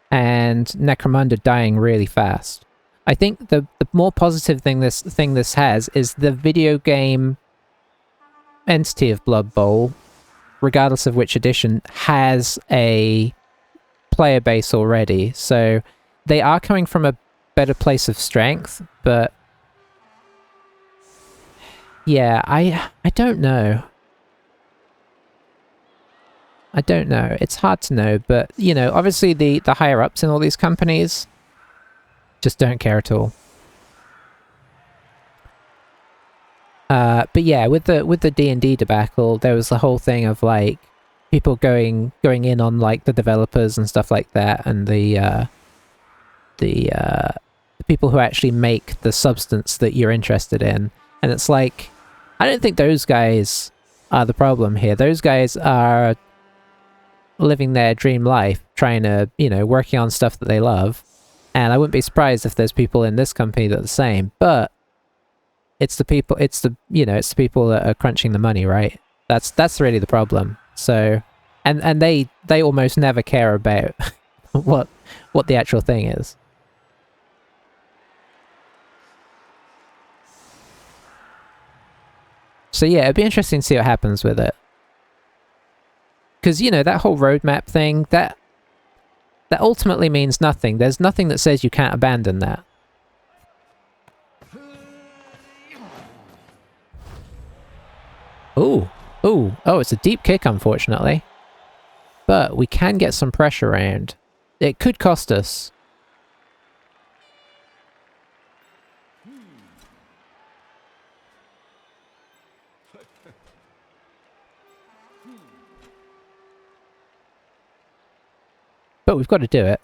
and Necromunda dying really fast. I think the more positive thing this has is the video game entity of Blood Bowl regardless of which edition, has a player base already. So they are coming from a better place of strength, but yeah, I don't know. I don't know. It's hard to know, but you know, obviously the higher ups in all these companies just don't care at all. But yeah, with the D&D debacle, there was the whole thing of like people going in on like the developers and stuff like that, and the people who actually make the substance that you're interested in. And it's like, I don't think those guys are the problem here. Those guys are living their dream life, trying to, you know, working on stuff that they love. And I wouldn't be surprised if there's people in this company that are the same, but it's the people, it's the people that are crunching the money, right? That's really the problem. So, and they almost never care about what the actual thing is. So yeah, it'd be interesting to see what happens with it. Because, you know, that whole roadmap thing, that ultimately means nothing. There's nothing that says you can't abandon that. Ooh. Ooh. Oh, it's a deep kick, unfortunately. But we can get some pressure around. It could cost us. But we've got to do it.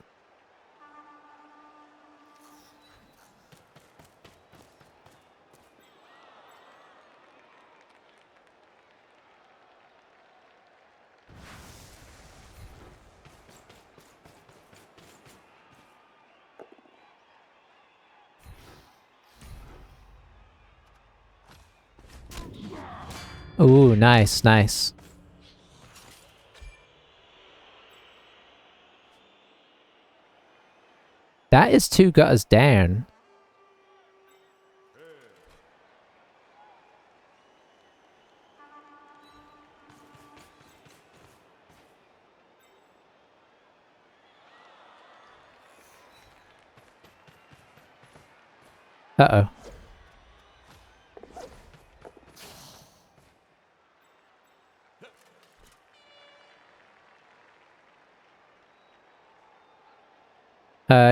Ooh, nice, nice. That is 2 gutters down. Uh-oh.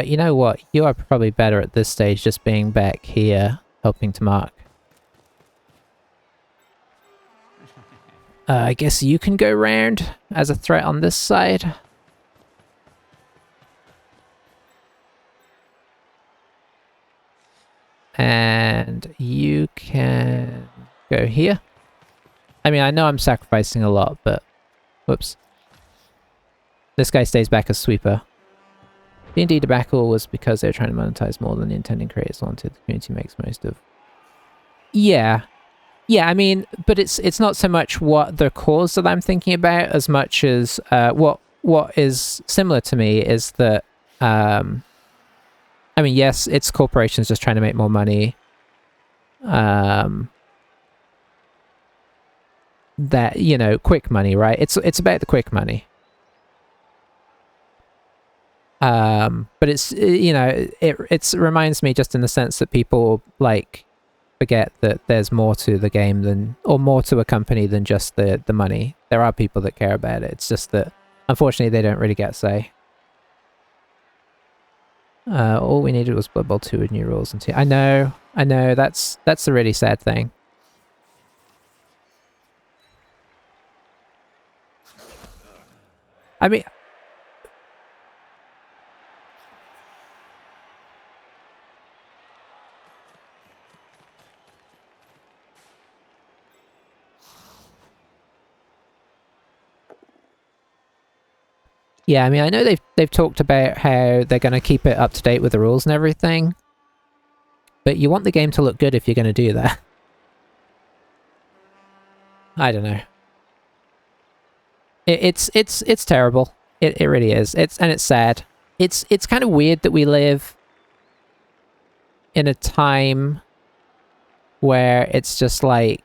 You know what? You are probably better at this stage just being back here, helping to mark. I guess you can go round as a threat on this side. And you can go here. I mean, I know I'm sacrificing a lot, but... Whoops. This guy stays back as sweeper. D&D debacle was because they were trying to monetize more than the intending creators wanted. The community makes most of. Yeah. Yeah, I mean, but it's not so much what the cause that I'm thinking about as much as what is similar to me is that I mean, yes, it's corporations just trying to make more money. That, you know, quick money, right? It's about the quick money. But it's, you know, it reminds me just in the sense that people like forget that there's more to the game than, or more to a company than just the money. There are people that care about it. It's just that unfortunately they don't really get a say. All we needed was Blood Bowl 2 with new rules and I know, that's the really sad thing. I mean, yeah, I mean, I know they've talked about how they're going to keep it up to date with the rules and everything, but you want the game to look good if you're going to do that. I don't know. It's terrible. It really is. It's sad. It's kind of weird that we live in a time where it's just like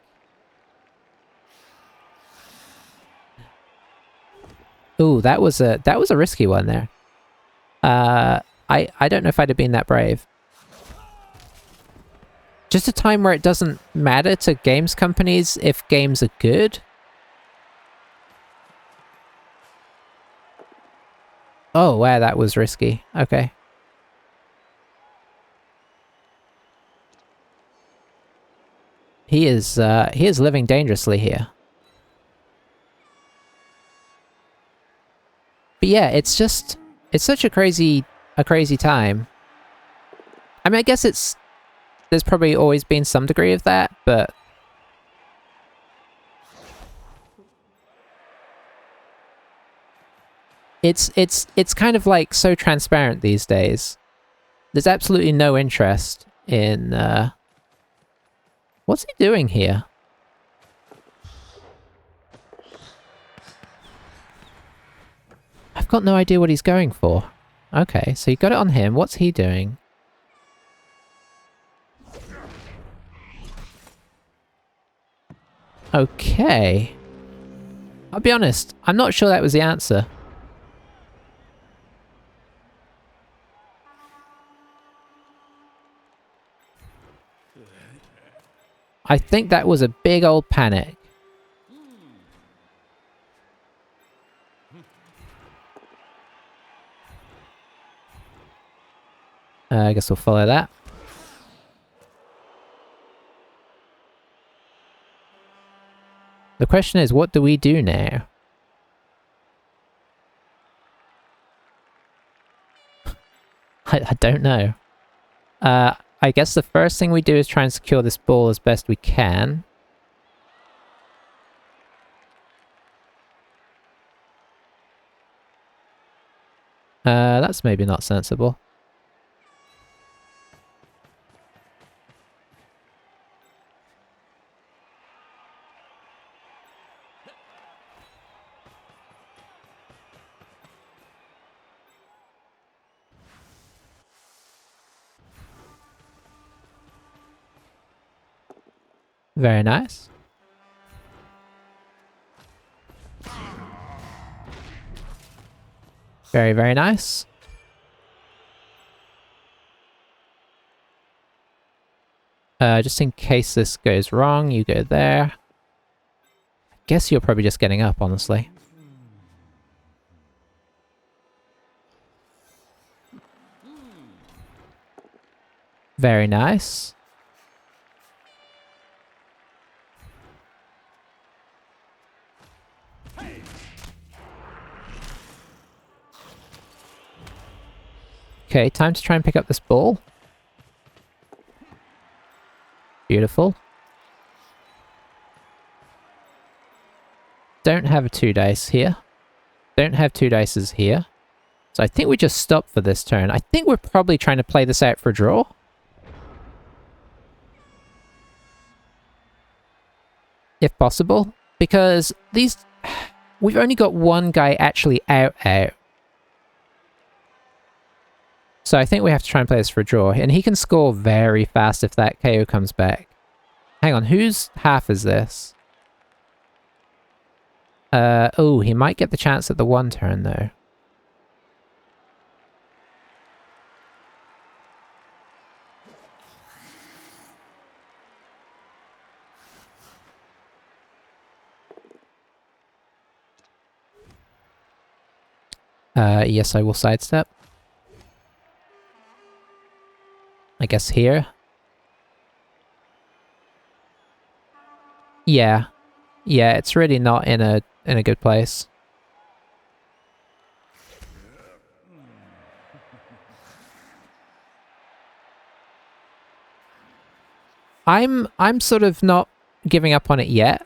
Ooh, that was a risky one there. I don't know if I'd have been that brave. Just a time where it doesn't matter to games companies if games are good. Oh, wow, that was risky. Okay. He is living dangerously here. But yeah, it's such a crazy time. I mean, I guess there's probably always been some degree of that, but it's kind of like so transparent these days. There's absolutely no interest in what's he doing here? I've got no idea what he's going for. Okay, so you got it on him. What's he doing? Okay. I'll be honest, I'm not sure that was the answer. I think that was a big old panic. I guess we'll follow that. The question is, what do we do now? I don't know. I guess the first thing we do is try and secure this ball as best we can. That's maybe not sensible. Very nice. Very, very nice. Just in case this goes wrong, you go there. I guess you're probably just getting up, honestly. Very nice. Okay, time to try and pick up this ball. Beautiful. Don't have a 2 dice here. Don't have 2 dices here. So I think we just stop for this turn. I think we're probably trying to play this out for a draw. If possible. Because these... We've only got one guy actually out. So I think we have to try and play this for a draw. And he can score very fast if that KO comes back. Hang on, whose half is this? Oh, he might get the chance at the 1 turn though. Yes, I will sidestep. I guess here. Yeah. Yeah, it's really not in a good place. I'm sort of not giving up on it yet.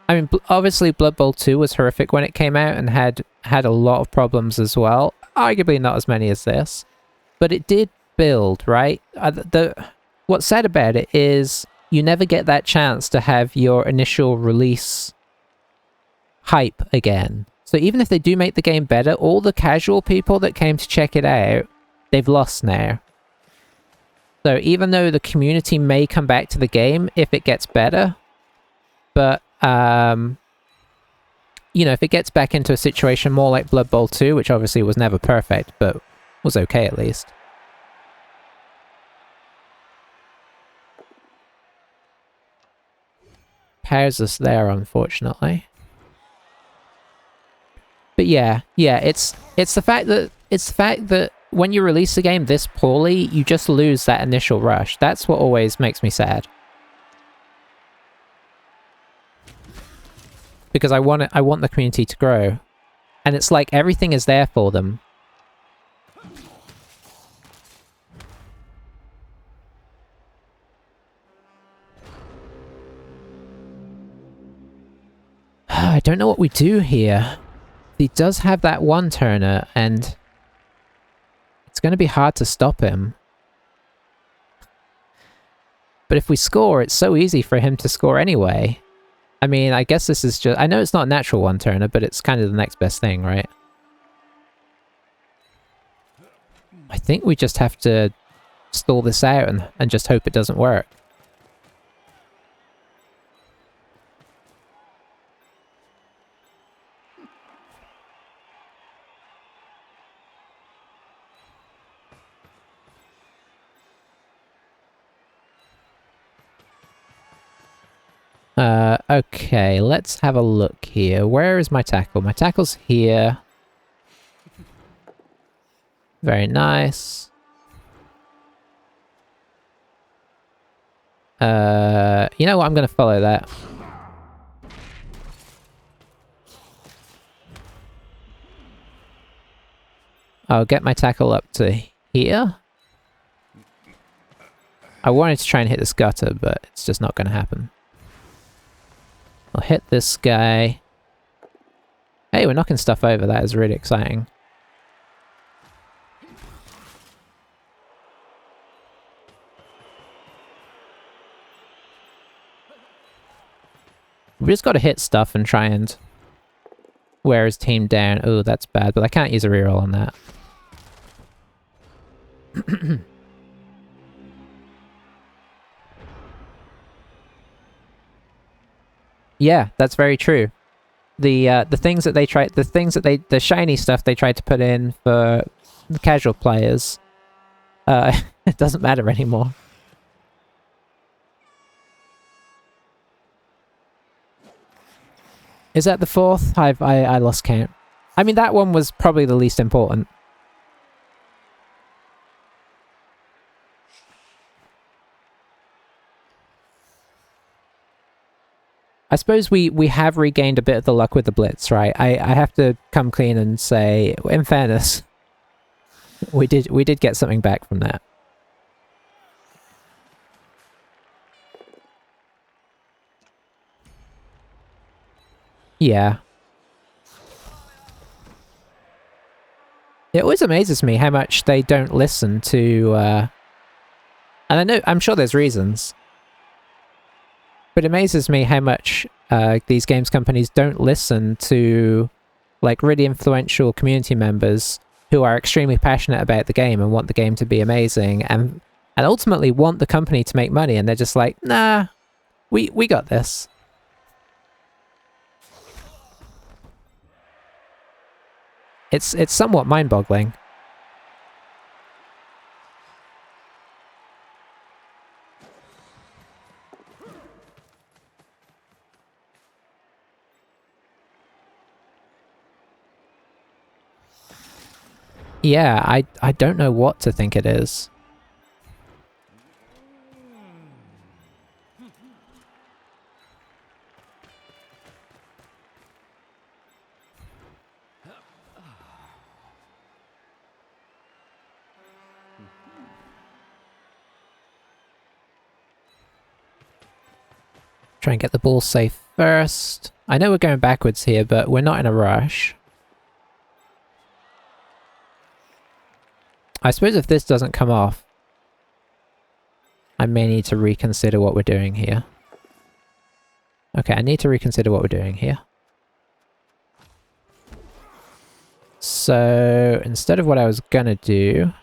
I mean, obviously Blood Bowl 2 was horrific when it came out and had a lot of problems as well. Arguably not as many as this. But it did build, right? What's sad about it is you never get that chance to have your initial release hype again. So even if they do make the game better, all the casual people that came to check it out, they've lost now. So even though the community may come back to the game if it gets better, but you know, if it gets back into a situation more like Blood Bowl 2, which obviously was never perfect, but was okay at least. Powers us there, unfortunately. But yeah, it's the fact that when you release a game this poorly, you just lose that initial rush. That's what always makes me sad. Because I want the community to grow. And it's like everything is there for them. I don't know what we do here. He does have that one turner, and it's going to be hard to stop him. But if we score, it's so easy for him to score anyway. I mean, I guess this is just... I know it's not a natural one-turner, but it's kind of the next best thing, right? I think we just have to stall this out and just hope it doesn't work. Okay, let's have a look here. Where is my tackle? My tackle's here. Very nice. You know what? I'm gonna follow that. I'll get my tackle up to here. I wanted to try and hit this gutter, but it's just not gonna happen. I'll hit this guy. Hey, we're knocking stuff over. That is really exciting. We just got to hit stuff and try and wear his team down. Oh, that's bad, but I can't use a reroll on that. Yeah, that's very true. The things that they try, the shiny stuff they tried to put in for the casual players, it doesn't matter anymore. Is that the fourth? I lost count. I mean, that one was probably the least important. I suppose we have regained a bit of the luck with the blitz, right? I have to come clean and say, in fairness, we did get something back from that. Yeah. It always amazes me how much they don't listen to, and I'm sure there's reasons. But it amazes me how much these games companies don't listen to like really influential community members who are extremely passionate about the game and want the game to be amazing and ultimately want the company to make money, and they're just like, nah, we got this. It's somewhat mind-boggling. Yeah, I don't know what to think it is. Try and get the ball safe first. I know we're going backwards here, but we're not in a rush. I suppose if this doesn't come off, I may need to reconsider what we're doing here. Okay, I need to reconsider what we're doing here. So, instead of what I was gonna do...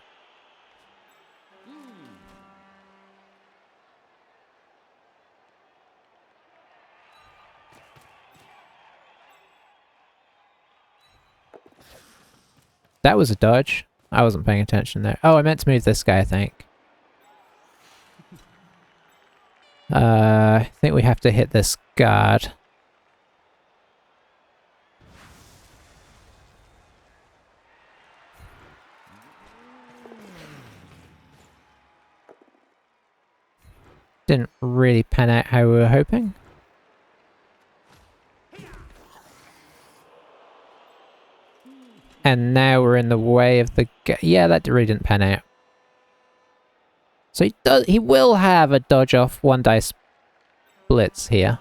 That was a dodge. I wasn't paying attention there. Oh, I meant to move this guy, I think. I think we have to hit this guard. Didn't really pan out how we were hoping. And now we're in the way of the... Yeah, that really didn't pan out. So he will have a dodge off one dice blitz here.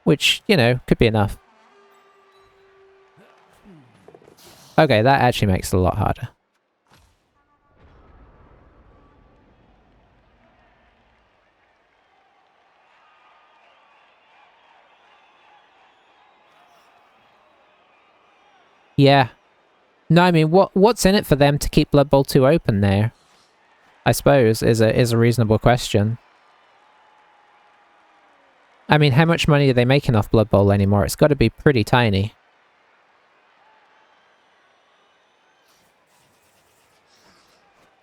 Which, you know, could be enough. Okay, that actually makes it a lot harder. Yeah. No, I mean, what's in it for them to keep Blood Bowl 2 open there? I suppose is a reasonable question. I mean, how much money are they making off Blood Bowl anymore? It's got to be pretty tiny.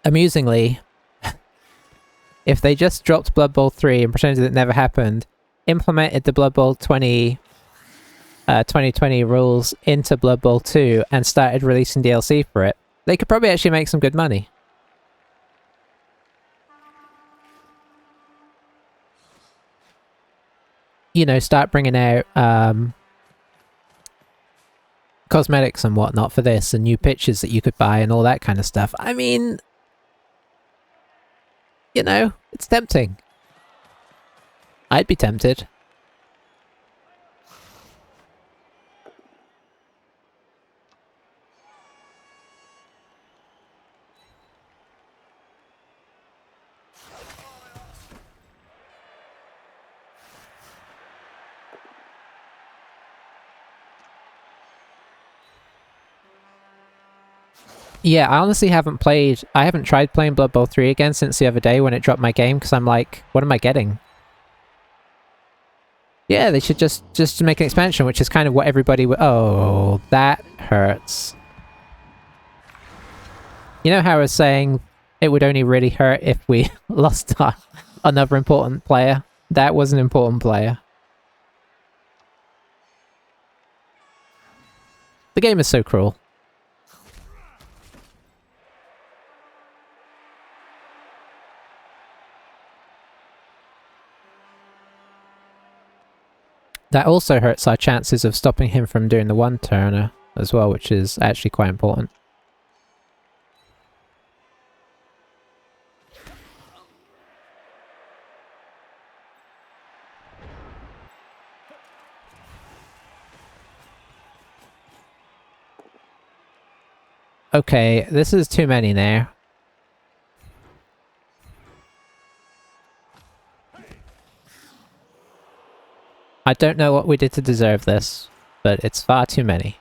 Amusingly, if they just dropped Blood Bowl 3 and pretended it never happened, implemented the Blood Bowl 2020 rules into Blood Bowl 2 and started releasing DLC for it, they could probably actually make some good money. You know, start bringing out cosmetics and whatnot for this, and new pitches that you could buy and all that kind of stuff. I mean, you know, it's tempting. I'd be tempted. Yeah, I honestly haven't tried playing Blood Bowl 3 again since the other day when it dropped my game, because I'm like, what am I getting? Yeah, they should just make an expansion, which is kind of what everybody oh, that hurts. You know how I was saying it would only really hurt if we lost another important player? That was an important player. The game is so cruel. That also hurts our chances of stopping him from doing the one-turner as well, which is actually quite important. Okay, this is too many now. I don't know what we did to deserve this, but it's far too many.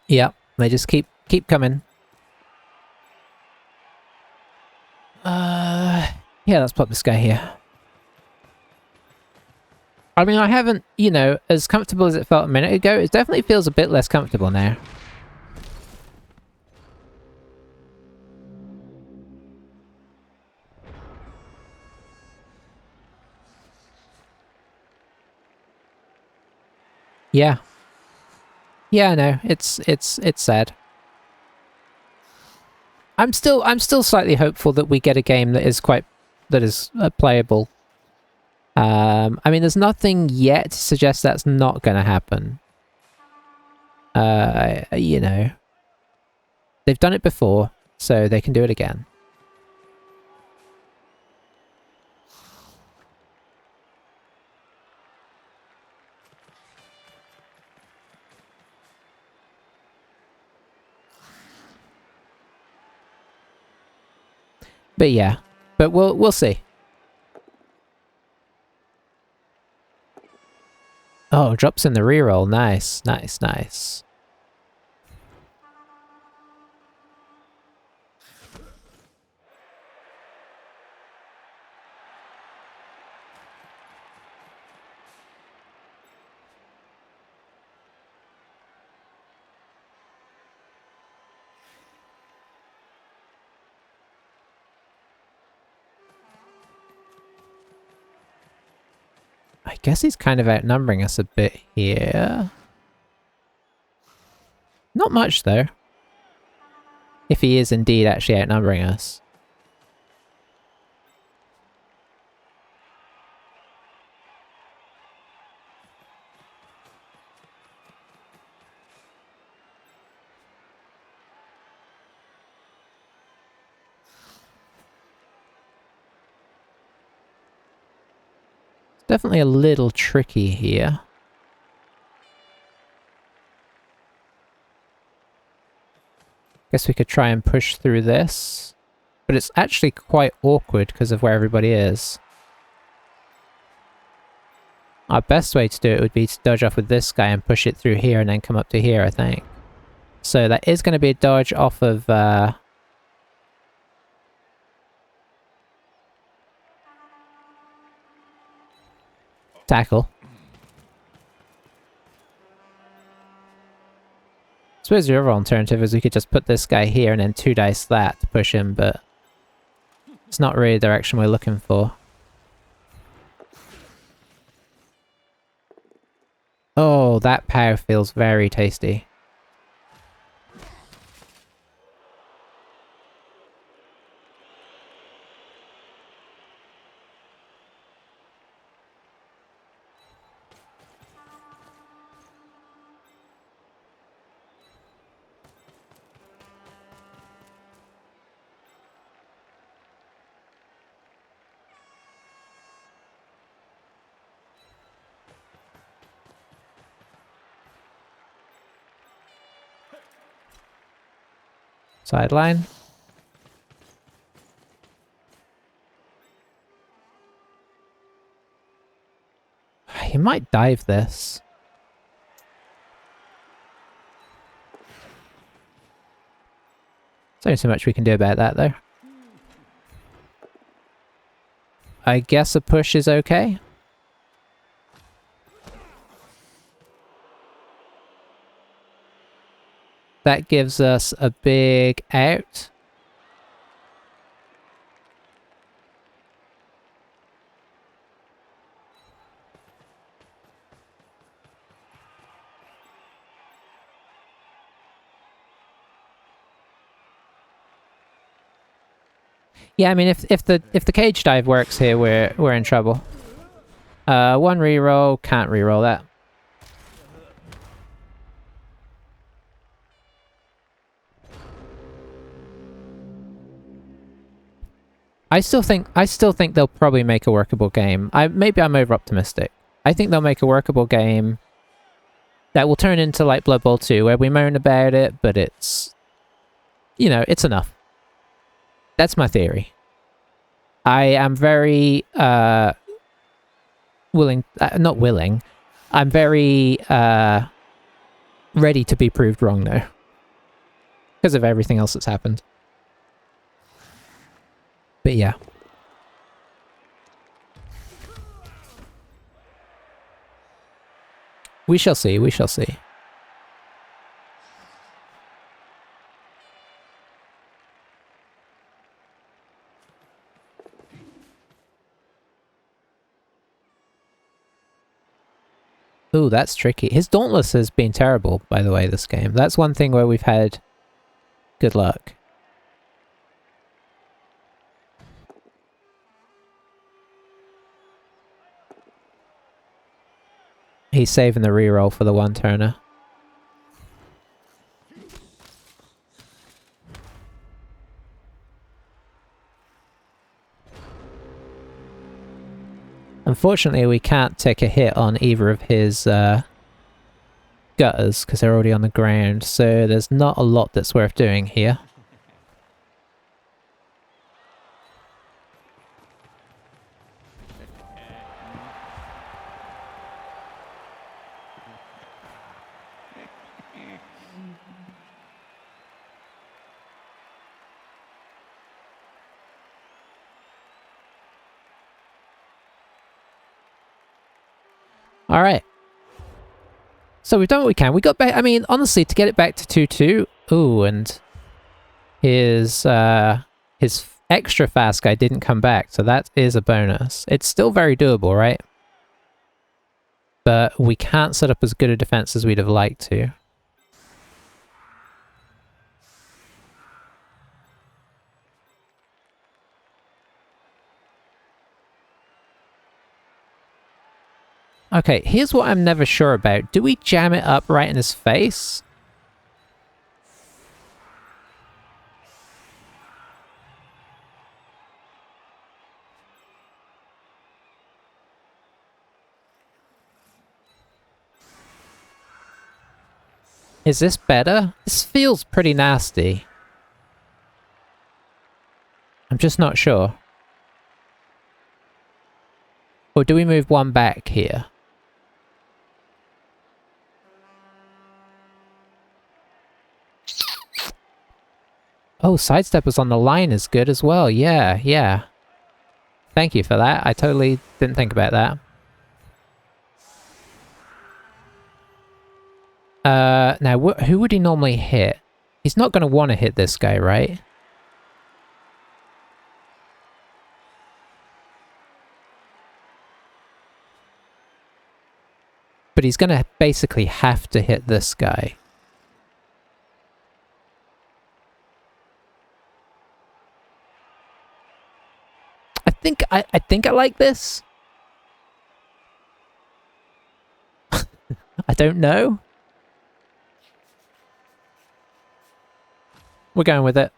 Yep, they just keep coming. Yeah, let's pop this guy here. I mean, I haven't, you know, as comfortable as it felt a minute ago, it definitely feels a bit less comfortable now. Yeah. Yeah, I know. It's sad. I'm still slightly hopeful that we get a game that is playable. I mean, there's nothing yet to suggest that's not going to happen. You know, they've done it before, so they can do it again. But yeah, but we'll see. Oh, drops in the reroll. Nice, nice, nice. I guess he's kind of outnumbering us a bit here. Not much, though. If he is indeed actually outnumbering us. It's definitely a little tricky here. Guess we could try and push through this. But it's actually quite awkward because of where everybody is. Our best way to do it would be to dodge off with this guy and push it through here and then come up to here, I think. So that is going to be a dodge off of... tackle. I suppose the other alternative is we could just put this guy here and then 2 dice that to push him, but it's not really the direction we're looking for. Oh, that pow feels very tasty. Sideline. He might dive this. There's only so much we can do about that, though. I guess a push is okay. That gives us a big out. Yeah, I mean, if the cage dive works here, we're in trouble. 1 reroll, can't reroll that. I still think they'll probably make a workable game. Maybe I'm over optimistic. I think they'll make a workable game that will turn into like Blood Bowl 2, where we moan about it, but it's, you know, it's enough. That's my theory. I am very willing, not willing. I'm very ready to be proved wrong though, because of everything else that's happened. But yeah. We shall see, we shall see. Ooh, that's tricky. His Dauntless has been terrible, by the way, this game. That's one thing where we've had good luck. He's saving the reroll for the one-turner. Unfortunately, we can't take a hit on either of his gutters because they're already on the ground, so there's not a lot that's worth doing here. All right. So we've done what we can. We got back. I mean, honestly, to get it back to 2-2. Ooh, and his extra fast guy didn't come back, so that is a bonus. It's still very doable, right? But we can't set up as good a defense as we'd have liked to. Okay, here's what I'm never sure about. Do we jam it up right in his face? Is this better? This feels pretty nasty. I'm just not sure. Or do we move one back here? Oh, sidestep was on the line is good as well. Yeah, yeah. Thank you for that. I totally didn't think about that. Now, who would he normally hit? He's not going to want to hit this guy, right? But he's going to basically have to hit this guy. I think I like this. I don't know. We're going with it.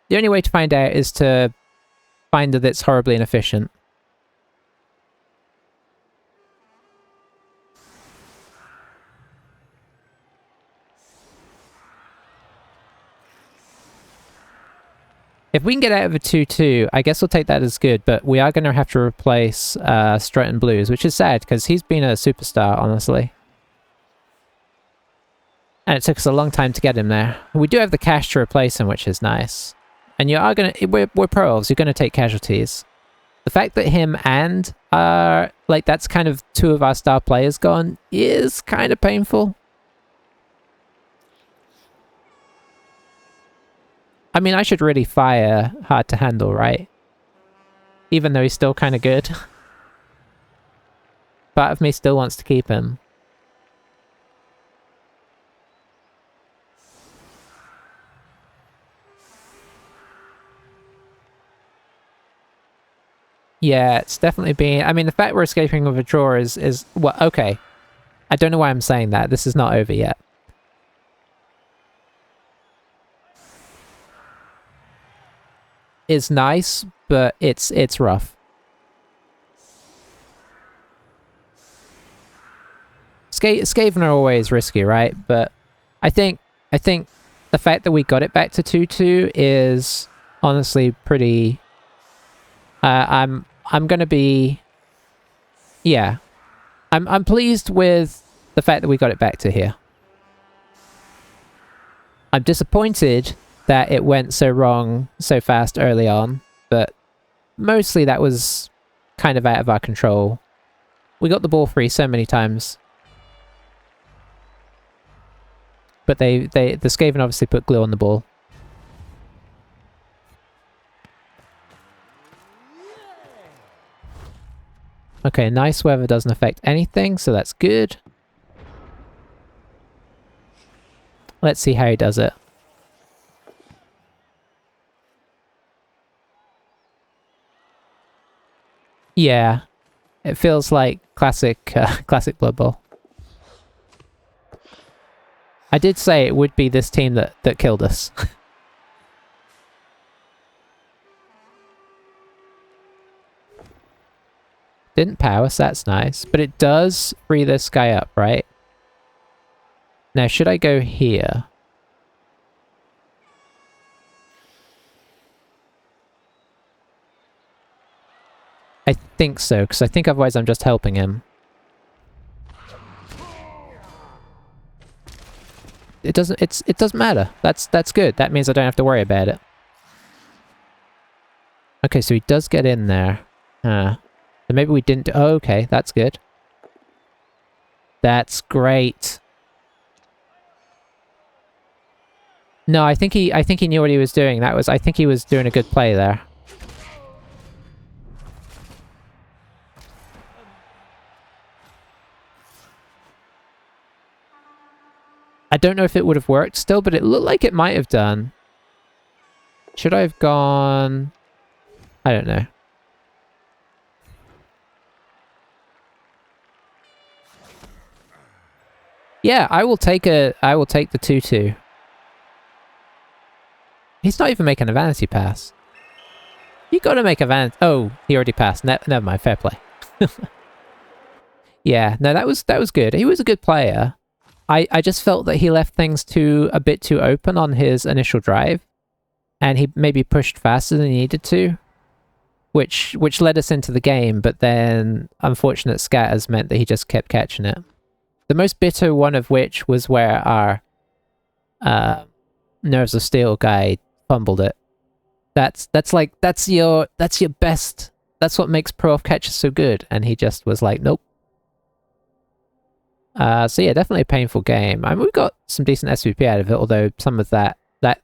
The only way to find out is to find that it's horribly inefficient. If we can get out of a 2-2, I guess we'll take that as good, but we are going to have to replace Stratton Blues, which is sad, because he's been a superstar, honestly. And it took us a long time to get him there. We do have the cash to replace him, which is nice. And you are going to... We're pro-elves, you're going to take casualties. The fact that him and... like, that's kind of two of our star players gone is kind of painful. I mean, I should really fire hard to handle, right? Even though he's still kind of good. Part of me still wants to keep him. Yeah, it's definitely been... I mean, the fact we're escaping with a draw is... Well, okay. I don't know why I'm saying that. This is not over yet. Is nice, but it's rough. Skaven are always risky, right? But I think the fact that we got it back to 2-2 is honestly pretty... I'm gonna be... Yeah. I'm pleased with the fact that we got it back to here. I'm disappointed that it went so wrong so fast early on, but mostly that was kind of out of our control. We got the ball free so many times. But the Skaven obviously put glue on the ball. Okay, nice weather doesn't affect anything, so that's good. Let's see how he does it. Yeah, it feels like classic Blood Bowl. I did say it would be this team that killed us. Didn't power us, that's nice. But it does free this guy up, right? Now, should I go here? I think so, because I think otherwise I'm just helping him. It doesn't matter. That's good. That means I don't have to worry about it. Okay, so he does get in there. So maybe we didn't... Oh, okay, that's good. That's great. No, I think he knew what he was doing. I think he was doing a good play there. I don't know if it would have worked still, but it looked like it might have done. Should I have gone... I don't know. Yeah, I will take the 2-2. He's not even making a vanity pass. You gotta make a vanity... Oh, he already passed. Never mind, fair play. Yeah, no, that was good. He was a good player. I just felt that he left things a bit too open on his initial drive, and he maybe pushed faster than he needed to, which led us into the game, but then unfortunate scatters meant that he just kept catching it. The most bitter one of which was where our Nerves of Steel guy fumbled it. That's your best. That's what makes pro-off catches so good, and he just was like, nope. So yeah, definitely a painful game. I mean, we got some decent SVP out of it, although some of that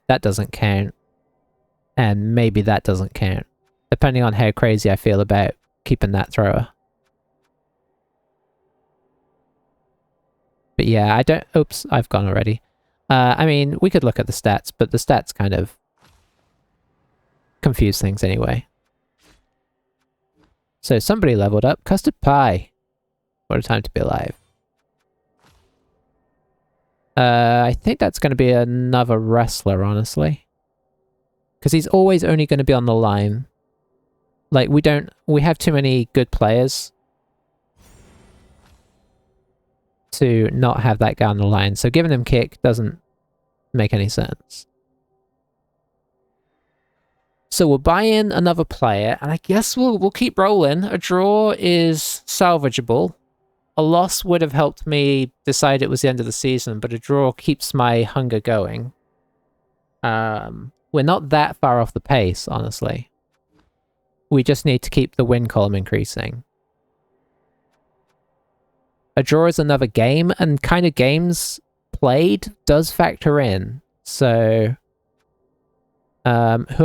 doesn't count. And maybe that doesn't count, depending on how crazy I feel about keeping that thrower. But yeah, I don't... Oops, I've gone already. I mean, we could look at the stats, but the stats kind of confuse things anyway. So somebody leveled up. Custard Pie. What a time to be alive. I think that's going to be another wrestler, honestly. Because he's always only going to be on the line. Like, we have too many good players to not have that guy on the line. So giving him kick doesn't make any sense. So we'll buy in another player, and I guess we'll keep rolling. A draw is salvageable. A loss would have helped me decide it was the end of the season, but a draw keeps my hunger going. We're not that far off the pace, honestly. We just need to keep the win column increasing. A draw is another game, and kind of games played does factor in. So, who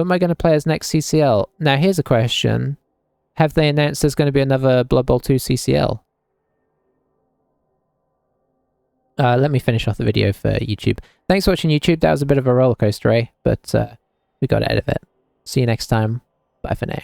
am I going to play as next CCL? Now, here's a question. Have they announced there's going to be another Blood Bowl 2 CCL? Let me finish off the video for YouTube. Thanks for watching, YouTube. That was a bit of a roller coaster, eh? But we got out of it. See you next time. Bye for now.